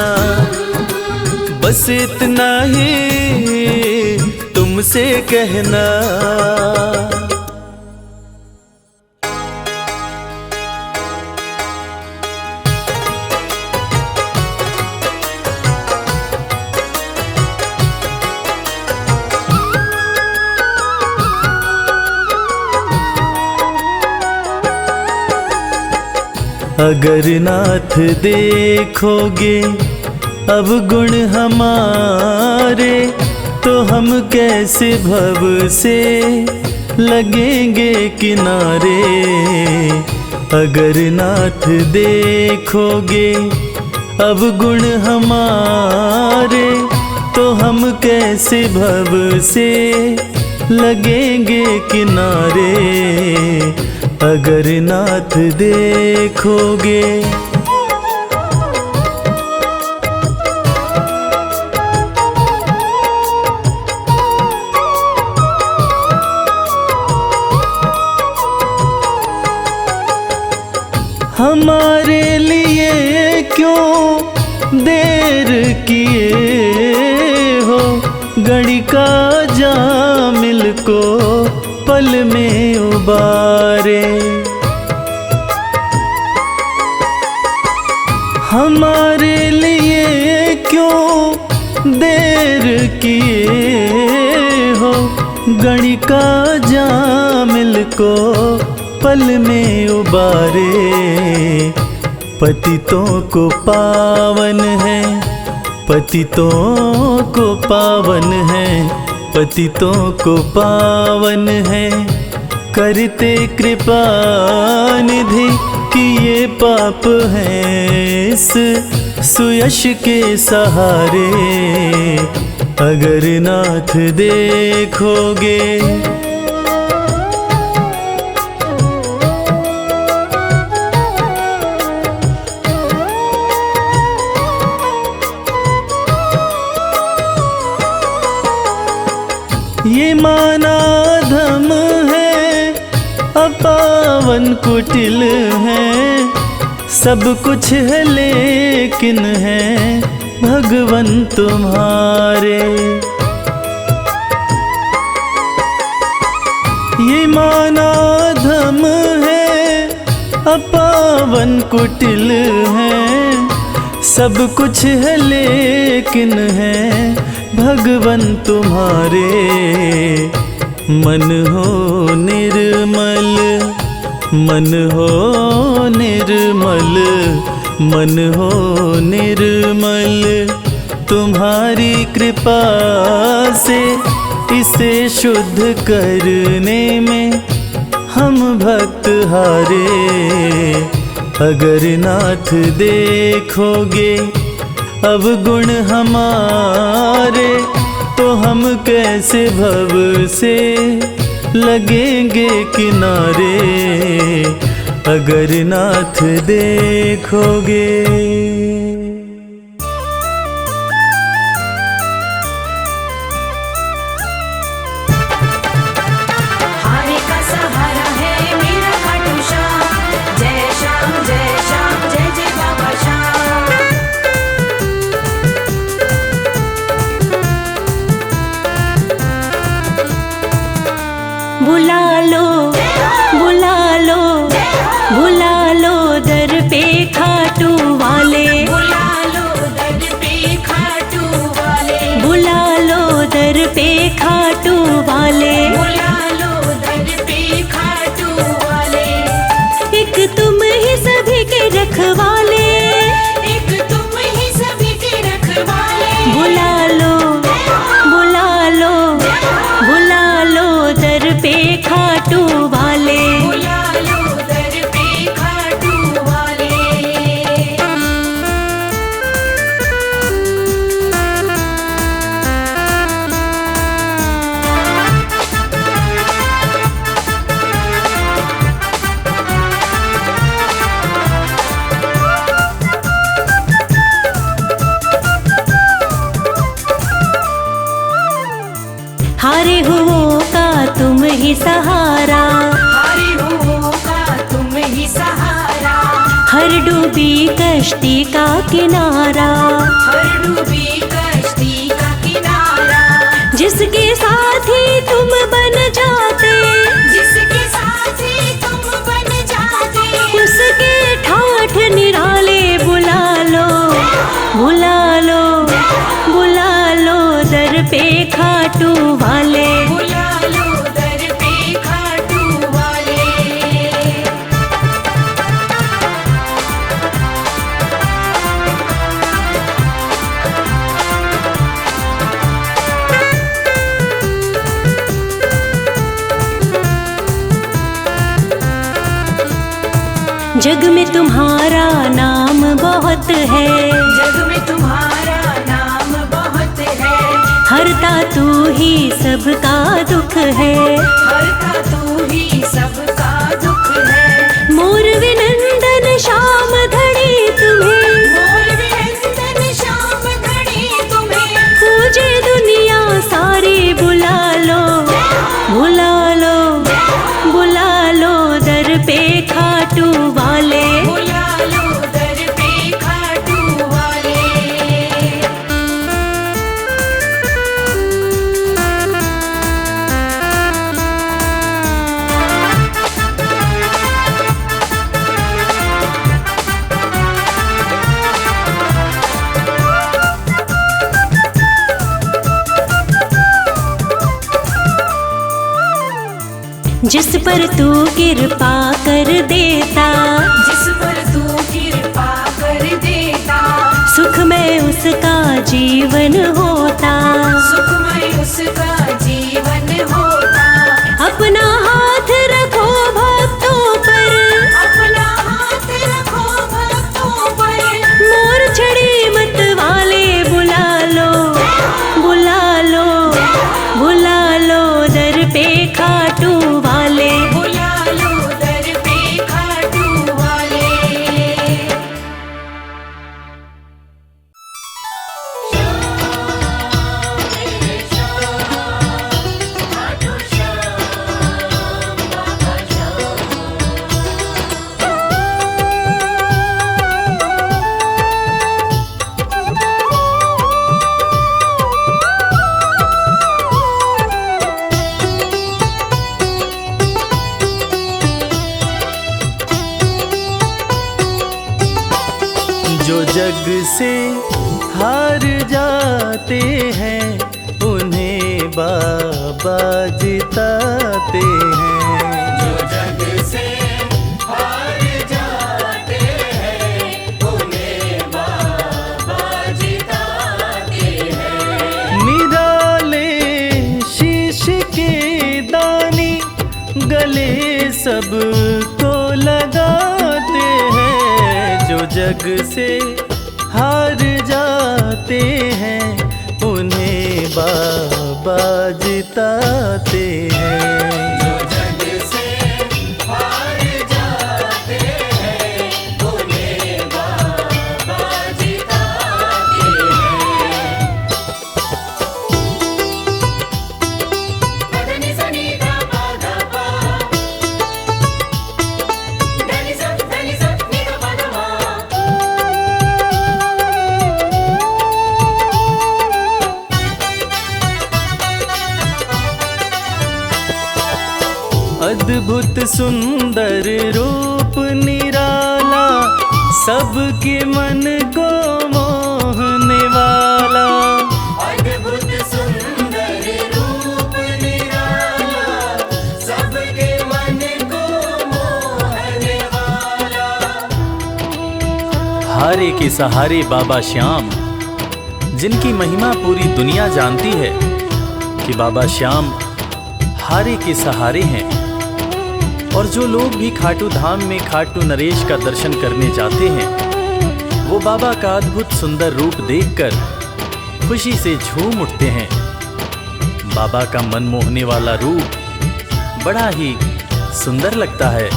बस इतना ही तुमसे कहना। अगर नाथ देखोगे अब गुण हमारे, तो हम कैसे भव से लगेंगे किनारे। अगर नाथ देखोगे अब गुण हमारे, तो हम कैसे भव से लगेंगे किनारे अगर नाथ देखोगे। हमारे लिए क्यों देर किए हो, घड़ी का जामिल को पल में उबारे। हमारे लिए क्यों देर किए हो, घड़ी का जामिल को पल में उबारे। पतितों को पावन है, पतितों को पावन है, पतितों को पावन है, करते कृपा निधि कि ये पाप हैं इस सुयश के सहारे अगर नाथ देखोगे। ये माना धम है, अपावन कुटिल है, सब कुछ है लेकिन है भगवन तुम्हारे। ये माना धम है, अपावन कुटिल है, सब कुछ है लेकिन है भगवन तुम्हारे। मन हो निर्मल, मन हो निर्मल, मन हो निर्मल, तुम्हारी कृपा से इसे शुद्ध करने में हम भक्त हारे अगर नाथ देखोगे। अब गुण हमारे तो हम कैसे भव से लगेंगे किनारे अगर नाथ देखोगे। हारे का सहारा है मेरा खाटू श्याम, जय श्याम जय श्याम जय जय बाबा श्याम। बुला लो बुला लो बुला लो दर पे खाटू वाले, बुला लो दर पे खाटू वाले, बुला लो दर पे खाटू वाले, बुला लो दर पे खाटू वाले। एक तुम ही सभी के रखवाले, एक तुम ही सभी के रखवाले। बुला लो बुला लो बुला लो दर पे खाटू वाले, बुला लो दर पे खाटू वाले। हारे हुओं का तुम ही सहारा, हारे हुओं का तुम ही सहारा, हर डूबी कश्ती का किनारा, हर डूबी कश्ती का किनारा। जिसके साथी तुम बन जाते, जिसके साथी तुम बन जाते, उसके ठाठ निराले। बुला लो बुला लो बुला लो दर पे खाटू वाले, बुला लो दर पे खाटू वाले। जग में तुम्हारा नाम बहुत है, जग में तुम्हारा नाम बहुत है, हरता तू ही सबका दुख है, हरता तू ही सबका दुख है। मोर विनंदन श्याम धड़ी तुम्हें, मोर विनंदन श्याम धड़ी तुम्हें, पूजे दुनिया सारी बुला लो, बुला लो, बुला लो दर पे खाटू वाले। बुला लो दर पे खाटू वाले। जिस पर तू कृपा कर देता, जिस पर तू कृपा कर देता, सुखमय उसका जीवन होता, सुखमय उसका जीवन होता। अपना हाथ रखो भक्तों पर, अपना हाथ रखो भक्तों पर, मोर छड़ी मत वाले बुला लो, बुला लो, बुला लो दर पे खाटू वाले। बुला लो दर पे खाटू वाले। जो जग से हार जाते हैं उन्हें बाबा जिताते हैं। जो जग से हार जाते हैं उन्हें बाबा जिताते हैं। निराले शीश के दानी गले सबको लगाते हैं। जो जग से हार जाते हैं उन्हें बाबा जिताते हैं। जो जग से हार जाते हैं उन्हें बाबा जिताते हैं। पदनि सनि धा पा धा पा, धनि सा नि धा पा धा मा। अद्भुत सुंदर रूप निराला, सबके मन को मोहने वाला। अद्भुत सुंदर रूप निराला, सबके मन को मोहने वाला। हारे के सहारे बाबा श्याम, जिनकी महिमा पूरी दुनिया जानती है कि बाबा श्याम हारे के सहारे हैं। और जो लोग भी खाटू धाम में खाटू नरेश का दर्शन करने जाते हैं, वो बाबा का अद्भुत सुंदर रूप देखकर खुशी से झूम उठते हैं। बाबा का मन मोहने वाला रूप बड़ा ही सुंदर लगता है।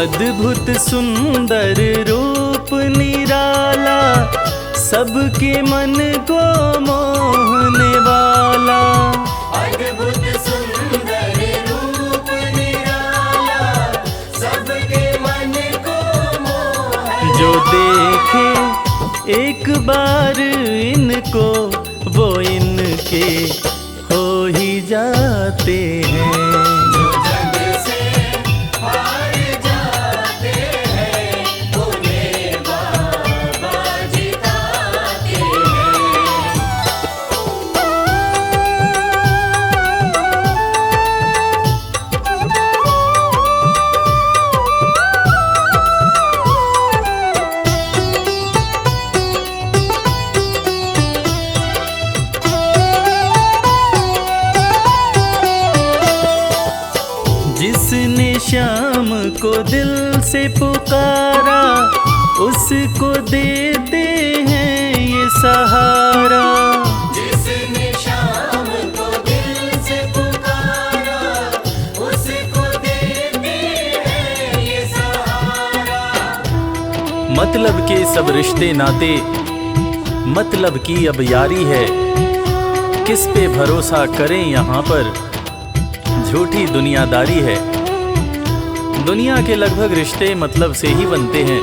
अद्भुत सुंदर रूप निराला, सबके मन को मोहने वाला। अद्भुत सुंदर रूप निराला, सबके मन को मोहने। जो देखे एक बार इनको, वो इनके हो ही जाते हैं। जो जग से हार जाते हैं उन्हें बाबा जिताते हैं। जिसने श्याम को दिल से पुकारा, उसको देते हैं ये मतलब के सब रिश्ते नाते, मतलब की अब यारी है। किस पे भरोसा करें यहाँ पर, झूठी दुनियादारी है। दुनिया के लगभग रिश्ते मतलब से ही बनते हैं।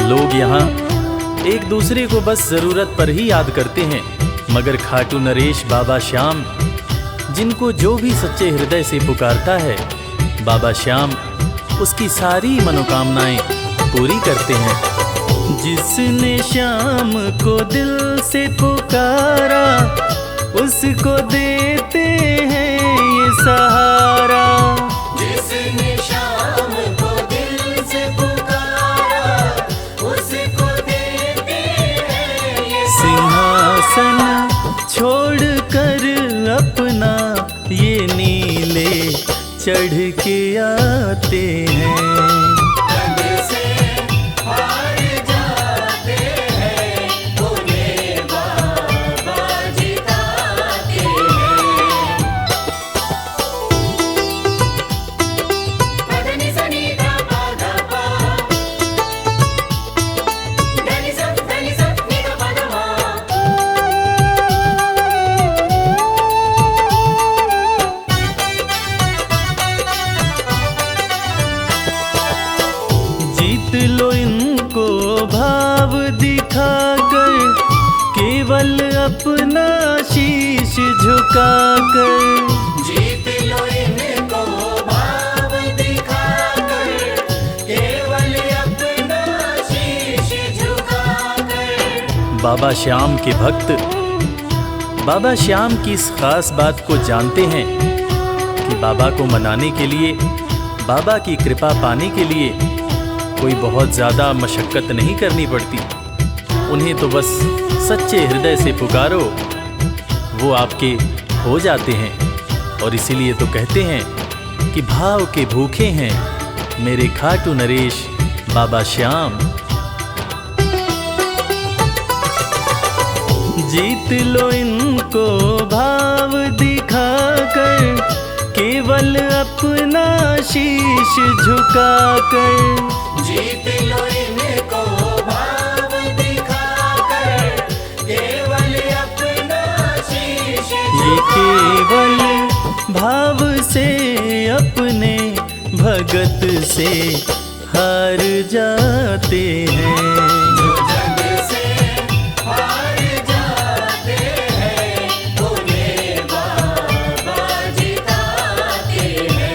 लोग यहाँ एक दूसरे को बस जरूरत पर ही याद करते हैं, मगर खाटू नरेश बाबा श्याम, जिनको जो भी सच्चे हृदय से पुकारता है, बाबा श्याम उसकी सारी मनोकामनाएं पूरी करते हैं। जिसने श्याम को दिल से पुकारा, उसको देते हैं ये सहारा। जिसने शाम को दिल से पुकारा, उसको देते हैं ये सिंहासन छोड़कर अपना ये नीले चढ़ के आते हैं। जग से हार जाते हैं, उन्हें बाबा जिताते हैं। पदनी सनी धा पा धा पा, धनी सब नि धा पा धा मा। जीत लो इनको भाव दिखाकर, केवल अपना शीश झुकाकर। जीत लो इनको भाव दिखाकर, केवल अपना शीश झुकाकर। बाबा श्याम के भक्त बाबा श्याम की इस खास बात को जानते हैं कि बाबा को मनाने के लिए, बाबा की कृपा पाने के लिए कोई बहुत ज़्यादा मशक्क़त नहीं करनी पड़ती। उन्हें तो बस सच्चे हृदय से पुकारो, वो आपके हो जाते हैं। और इसीलिए तो कहते हैं कि भाव के भूखे हैं मेरे खाटू नरेश बाबा श्याम। जीत लो इनको भाव दिखाकर, केवल अपना शीश झुकाकर। जीत लो इनको भाव दिखाकर, केवल अपना शीश ये केवल भाव से अपने भगत से हार जाते हैं। जग से हार जाते हैं, उन्हें बाबा जिताते हैं।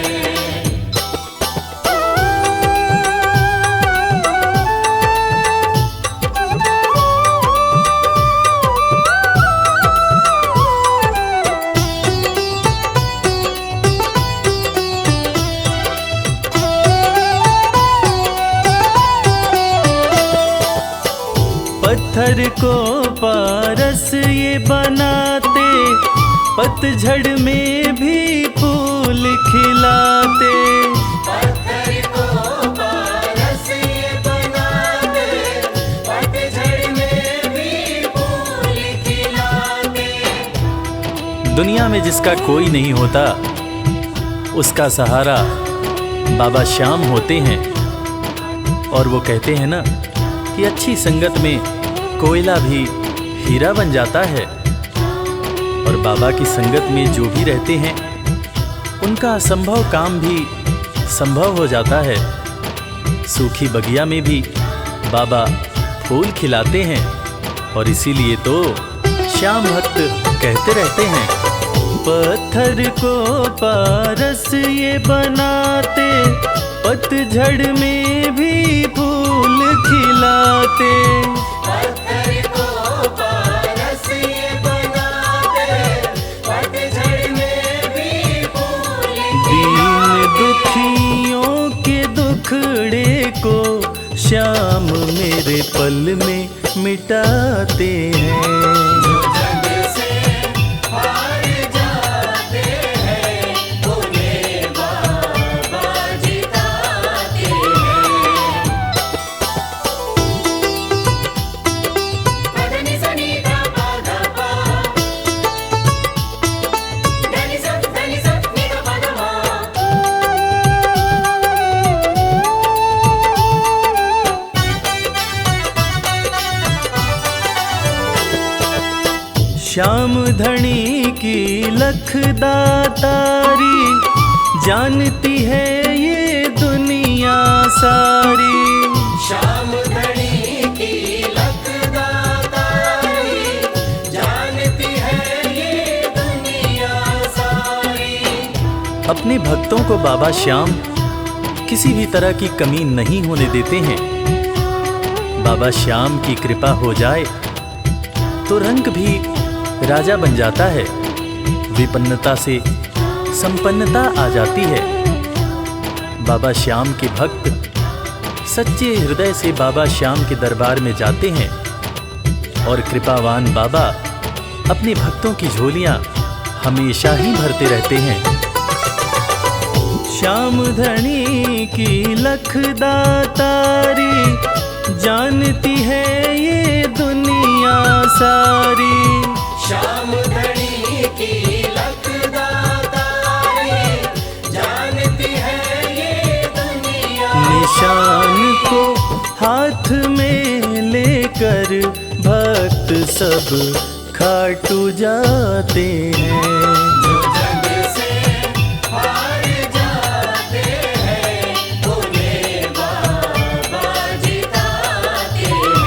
पत्थर को पारस ये बनाते, पतझड़ में भी फूल खिलाते। पत्थर को पारस ये बनाते, पतझड़ में भी फूल खिलाते। दुनिया में जिसका कोई नहीं होता, उसका सहारा बाबा श्याम होते हैं। और वो कहते हैं ना कि अच्छी संगत में कोयला भी हीरा बन जाता है। और बाबा की संगत में जो भी रहते हैं, उनका असंभव काम भी संभव हो जाता है। सूखी बगिया में भी बाबा फूल खिलाते हैं। और इसीलिए तो श्याम भक्त कहते रहते हैं, पत्थर को पारस ये बनाते, पतझड़ में भी फूल खिलाते। पत्थर को पारस ये बनाते, पतझड़ में भी फूल दीन दुखियों के दुखड़े को श्याम मेरे पल में मिटाते हैं। जग से हार जाते हैं, उन्हें बाबा जिताते हैं। पदनी सनी धा पा धा पा, धनी सब नि धा पा धा मा। श्याम धनी की लखदातारी, जानती है ये दुनिया सारी। श्याम धनी की लखदातारी, जानती है ये दुनिया सारी। अपने भक्तों को बाबा श्याम किसी भी तरह की कमी नहीं होने देते हैं। बाबा श्याम की कृपा हो जाए तो रंग भी राजा बन जाता है, विपन्नता से संपन्नता आ जाती है। बाबा श्याम के भक्त सच्चे हृदय से बाबा श्याम के दरबार में जाते हैं और कृपावान बाबा अपने भक्तों की झोलियां हमेशा ही भरते रहते हैं। श्याम धनी की लखदातारी, जानती है ये दुनिया सारी। श्याम धनी की लखदातारी, जानती है ये दुनिया। निशान को हाथ में लेकर भक्त सब खाटू जाते हैं। जो जग से हार जाते हैं, उन्हें बाबा जिताते हैं।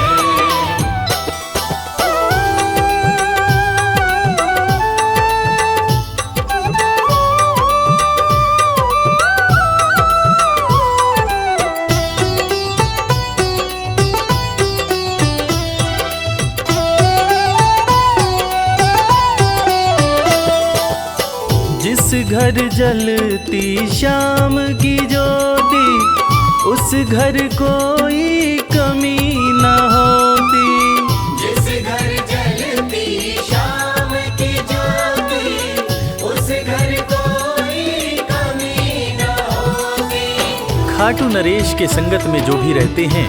जिस घर जलती श्याम की ज्योति, उस घर कोई कमी न होती। जिस घर जलती श्याम की ज्योति, उस घर कोई कमी न होती। खाटू नरेश के संगत में जो भी रहते हैं,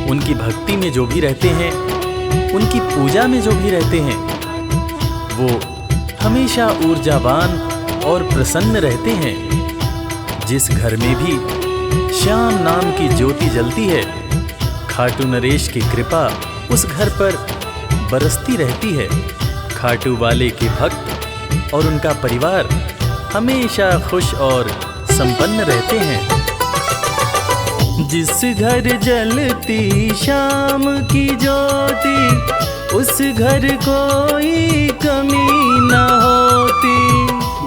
उनकी भक्ति में जो भी रहते हैं, उनकी पूजा में जो भी रहते हैं, वो हमेशा ऊर्जावान और प्रसन्न रहते हैं। जिस घर में भी श्याम नाम की ज्योति जलती है, खाटू नरेश की कृपा उस घर पर बरसती रहती है। खाटू वाले के भक्त और उनका परिवार हमेशा खुश और संपन्न रहते हैं। जिस घर जलती श्याम की ज्योति, उस घर कोई कमी न होती।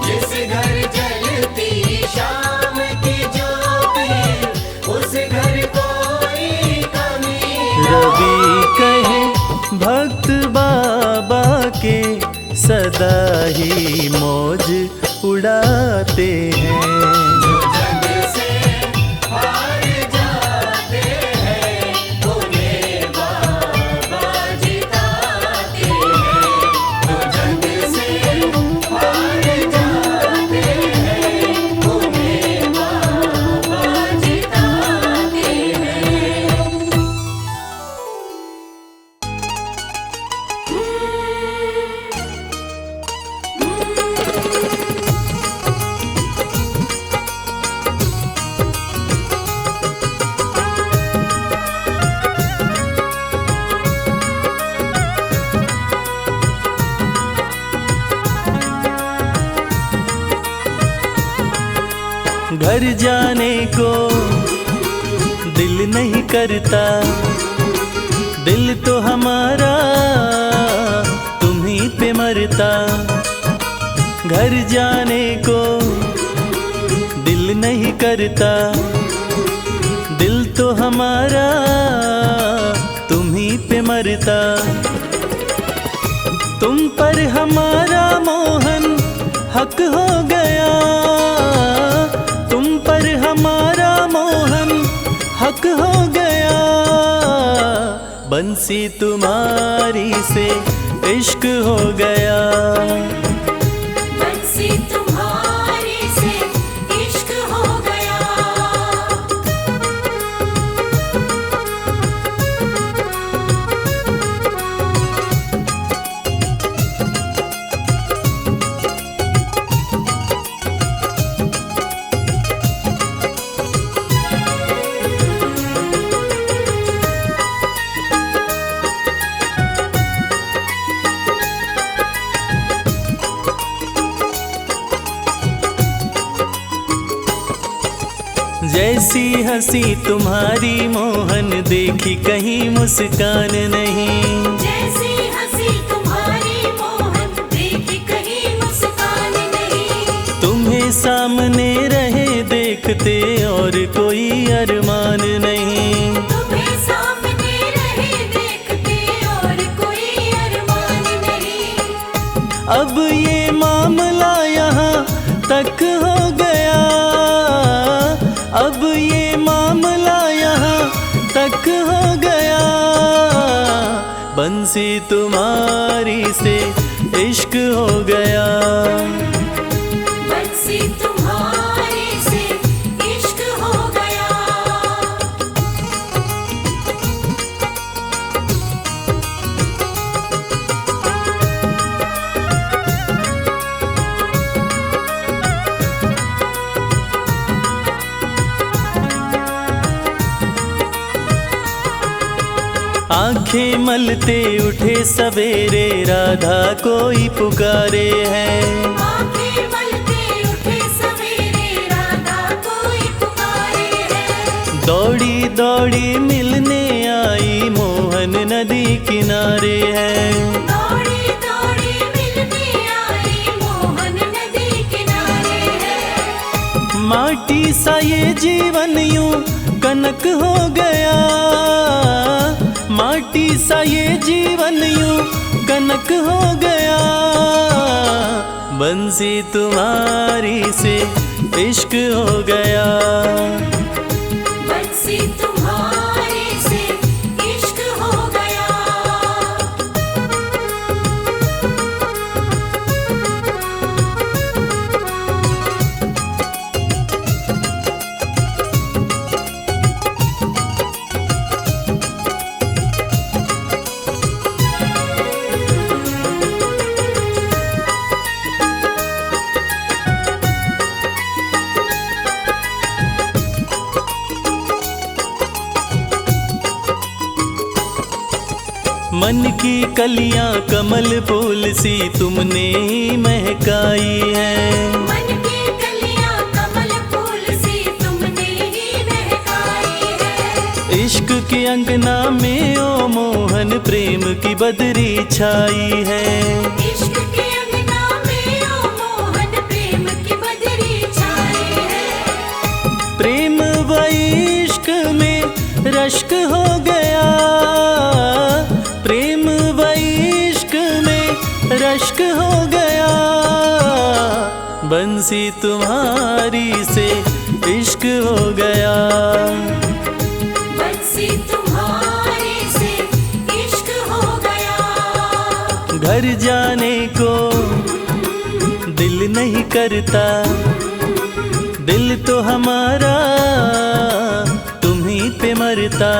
जिस घर जलती श्याम की ज्योति, उस घर कोई कमी न रवि कहे भक्त बाबा के, सदा ही मौज उड़ाते हैं। जो जग से हार जाते हैं, उन्हें बाबा जिताते हैं। जो जग से हार जाते हैं, उन्हें बाबा जिताते हैं। घर जाने को दिल नहीं करता, दिल तो हमारा तुम्हीं पे मरता। घर जाने को दिल नहीं करता, दिल तो हमारा तुम्हीं पे मरता। तुम पर हमारा मोहन हक हो गया, तुम पर हमारा मोहन हक हो गया। बंसी तुम्हारी से इश्क हो गया। बंसी तुम्हारी से इश्क हो गया। जैसी हंसी तुम्हारी मोहन देखी कहीं मुस्कान नहीं। जैसी हंसी तुम्हारी मोहन देखी कहीं मुस्कान नहीं। तुम्हें सामने रहे देखते और कोई अरमान नहीं। तुम्हें सामने रहे देखते और कोई अरमान नहीं। अब ये मामला यहाँ तक हो गया, अब ये मामला यहाँ तक हो गया। बंसी तुम्हारी से इश्क हो गया। बंसी तुम्हारे से इश्क हो गया। आंखें मलते उठे सवेरे राधा कोई पुकारे है। आंखें मलते उठे सवेरे राधा कोई पुकारे है। दौड़ी दौड़ी मिलने आई मोहन नदी किनारे है। दौड़ी दौड़ी मिलने आई मोहन नदी किनारे है। माटी सा ये जीवन यूं कनक हो गया, माटी सा ये जीवन यूं कनक हो गया। बंसी तुम्हारी से इश्क हो गया। बंसी तुम्हारे से इश्क हो गया। मन की कलियां कमल फूल सी तुमने ही महकाई है। मन की कलियां कमल फूल सी तुमने ही महकाई है। इश्क के अंगना में ओ मोहन प्रेम की बदरी छाई है। इश्क के अंगना में ओ मोहन प्रेम की बदरी छाई है। प्रेम व इश्क में रश्क हो गया, प्रेम व इश्क में रश्क हो गया। बंसी तुम्हारी से इश्क हो गया। बंसी तुम्हारे से इश्क हो गया। घर जाने को दिल नहीं करता, दिल तो हमारा तुम्हीं पे मरता।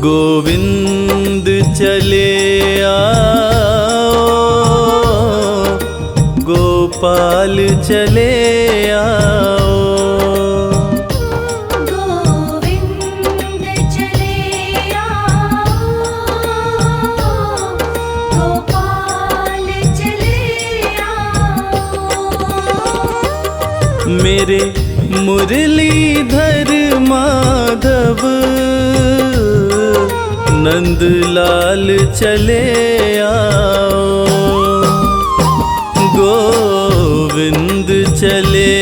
गोविंद चले आओ, गोपाल चले आओ। गोविंद चले आओ, गोपाल चले आओ। मेरे मुरलीधर माधव नंदलाल चले आओ। गोविंद चले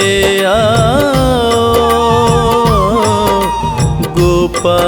आओ, गोपाल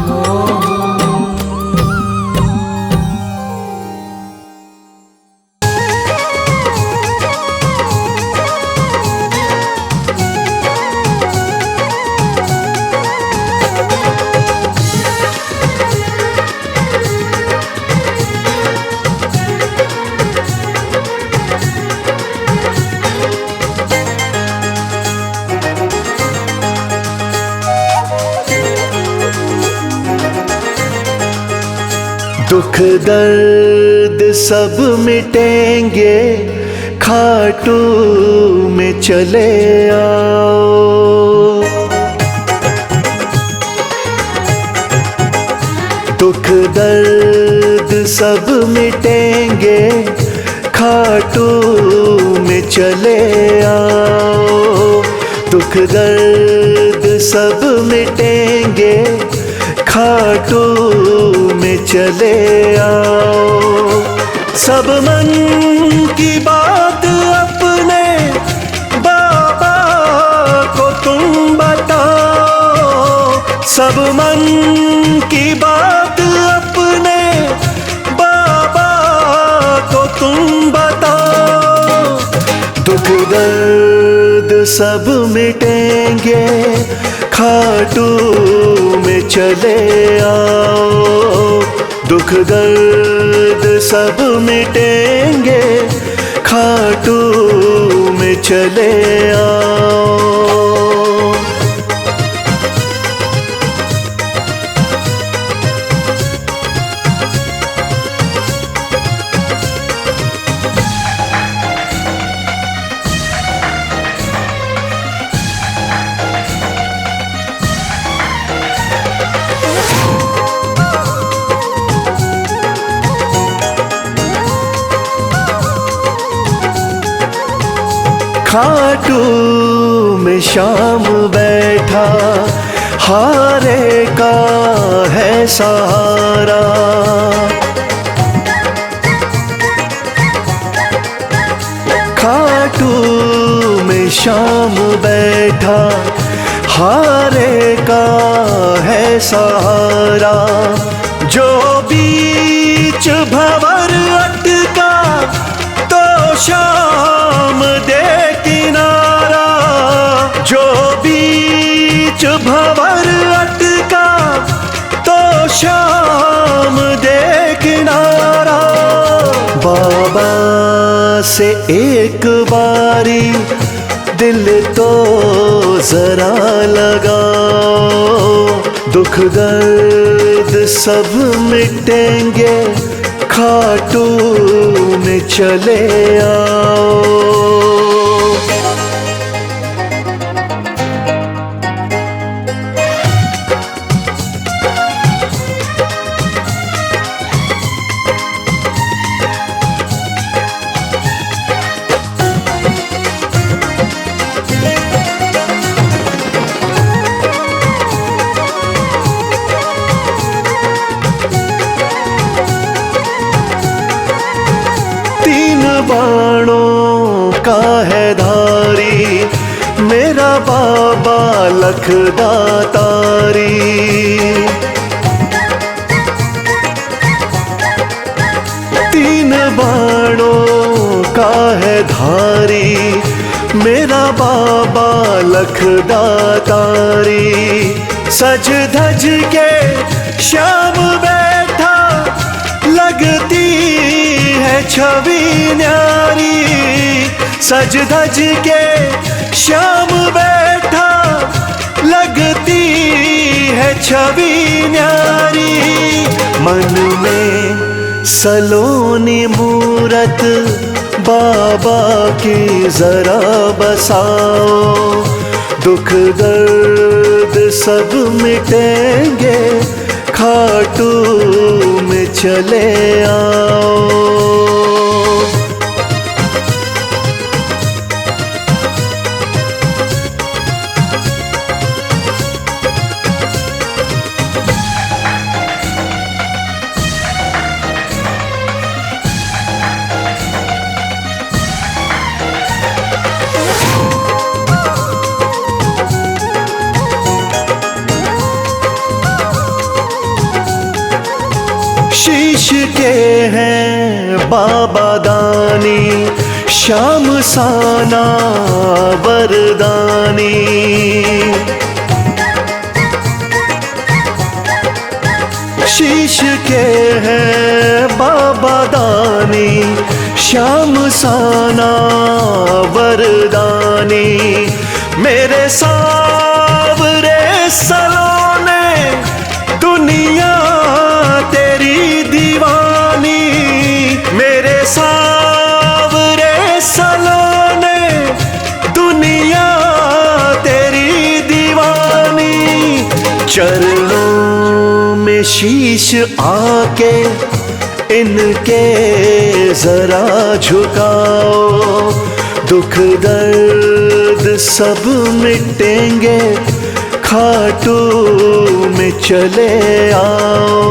दुख दर्द सब मिटेंगे, खाटू में चले आओ। दुख दर्द सब मिटेंगे, खाटू में चले आओ। दुख दर्द सब मिटेंगे, खाटू में चले आओ। सब मन की बात अपने बाबा को तुम बताओ। सब मन की बात अपने बाबा को तुम बताओ। दुख दर्द सब मिटेंगे, खाटू में चले आओ। दुख दर्द सब मिटेंगे, खाटू में चले आओ। खाटू में शाम बैठा, हारे का है सहारा। खाटू में शाम बैठा, हारे का है सहारा। जो बीच भंवर अटका, तो शाम दे किनारा। जो बीच भंवर अटका, तो शाम दे किनारा। बाबा से एक बारी दिल तो जरा लगाओ। दुख दर्द सब मिटेंगे, खाटू में चले आओ। बाणों का है धारी, मेरा बाबा लखदातारी। तीन बाणों का है धारी, मेरा बाबा लखदातारी। सज धज के श्याम बैठा, लगती है छवि न्यारी। सज धज के श्याम बैठा, लगती है छवि न्यारी। मन में सलोनी मूरत बाबा की जरा बसाओ। दुख दर्द सब मिटेंगे, खाटू में चले आओ। शीश के हैं बाबा दानी, श्याम साना वरदानी। शीश के हैं बाबा दानी, श्याम साना वरदानी। मेरे सावरे सलोने, दुनिया तेरी दीवानी। चरणों में शीश आके इनके जरा झुकाओ, दुख दर्द सब मिटेंगे, खाटू में चले आओ।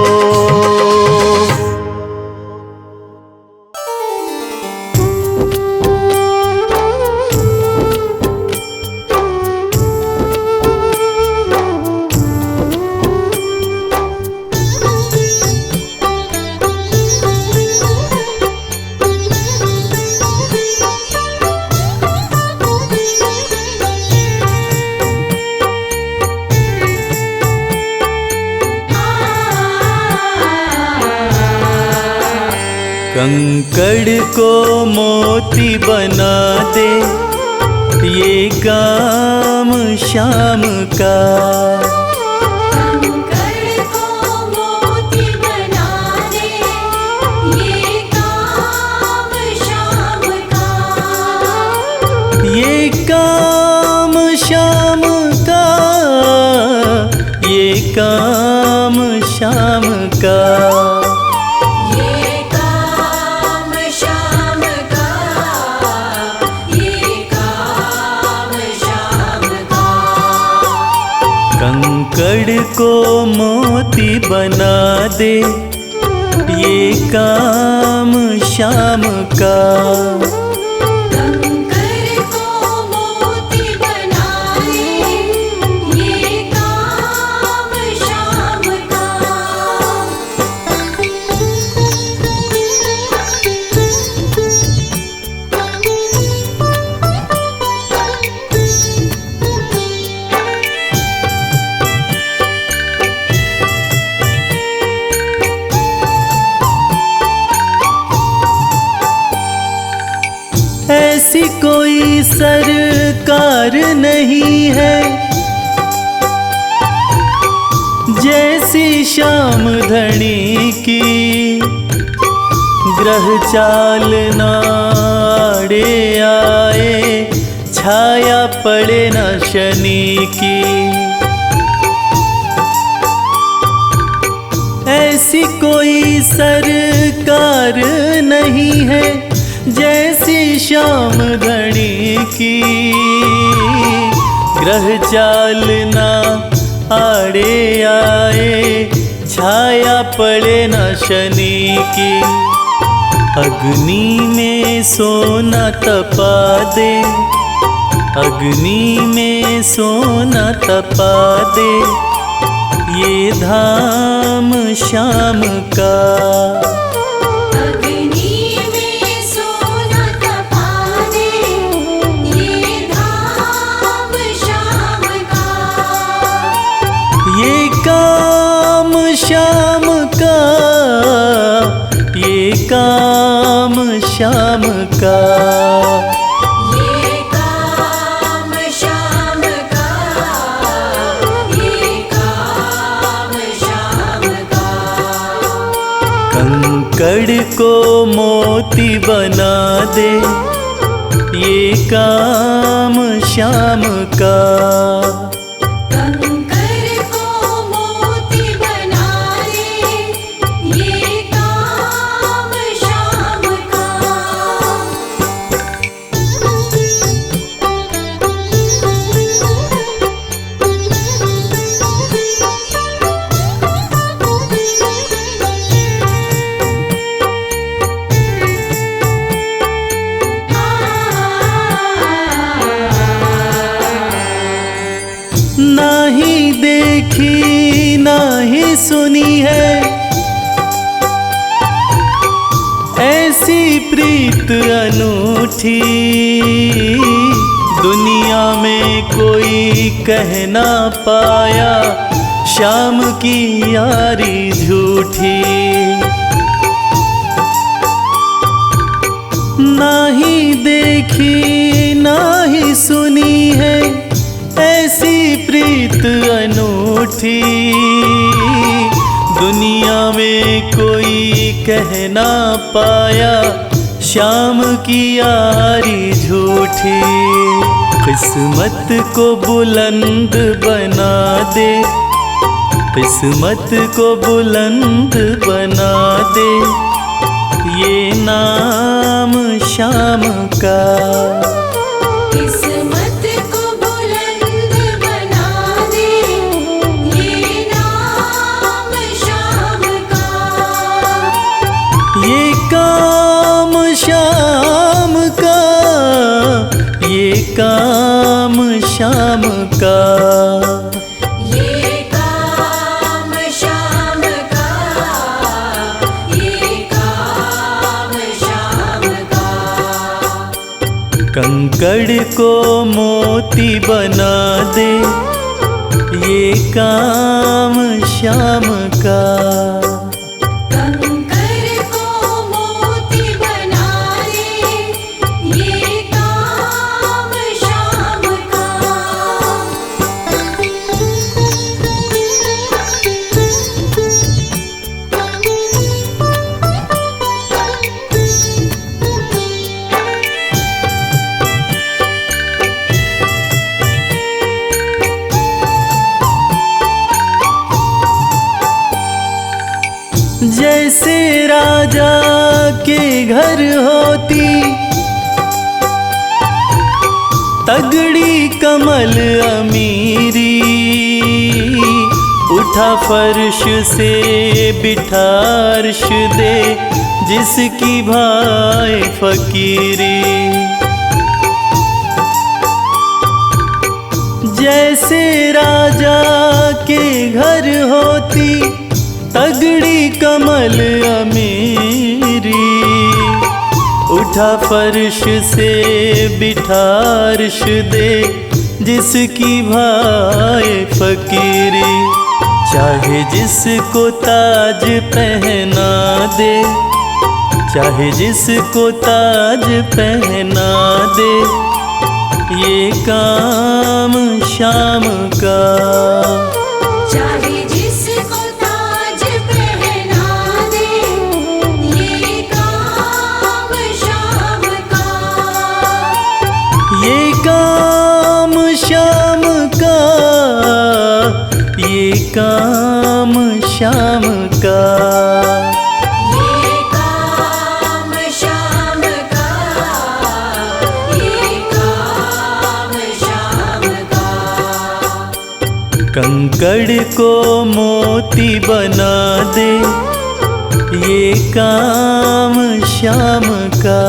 कंकड़ को मोती बना दे, ये काम शाम का। कंकड़ को मोती बना दे, ये काम शाम का। ये काम शाम का, ये काम शाम का। कंकड़ को मोती बना दे, ये काम शाम का। कंकड़ को मोती बना दे, ये काम शाम का। ऐसी कोई सरकार नहीं है जैसी श्याम धनी की, ग्रह चाल नाड़े आए, छाया पड़े न शनि की। ऐसी कोई सरकार नहीं है जैसी श्याम धनी की, ग्रह चाल ना आड़े आए, छाया पड़े न शनि की। अग्नि में सोना तपा दे, अग्नि में सोना तपा दे, ये धाम शाम का। अग्नि में सोना तपा दे, ये धाम शाम का। ये काम शाम का, ये काम शाम का। ये काम शाम का, ये काम शाम का। कंकड़ को मोती बना दे, ये काम शाम का। कंकड़ को मोती बना दे, ये काम शाम का। ना ही देखी ना ही सुनी है ऐसी प्रीत अनूठी, दुनिया में कोई कह ना पाया शाम की यारी झूठी। ना ही देखी ना ही सुनी है ऐसी प्रीत अनूठी, दुनिया में कोई कह ना पाया शाम की यारी झूठी। किस्मत को बुलंद बना दे, किस्मत को बुलंद बना दे ये नाम शाम का। किस्मत को बुलंद बना दे ये नाम शाम का। ये काम शाम का, ये काम शाम का। ये काम शाम का, ये काम शाम का। कंकड़ को मोती बना दे ये काम शाम का। कंकर को मोती बना दे ये काम शाम का। जैसे राजा के घर होती तगड़ी कमल अमीरी, उठा फर्श से बिठा अर्श दे जिसकी भाई फकीरी। जैसे राजा के घर होती तगड़ी कमल अमीरी, उठा फर्श से बिठा अर्श दे जिसकी भाई फकीरी। चाहे जिसको ताज पहना दे, चाहे जिसको ताज पहना दे ये काम शाम का। चाहे जिसको ताज पहना दे ये काम शाम का। ये काम शाम का, ये काम शाम का। ये काम शाम का, ये काम शाम का। कंकड़ को मोती बना दे ये काम शाम का।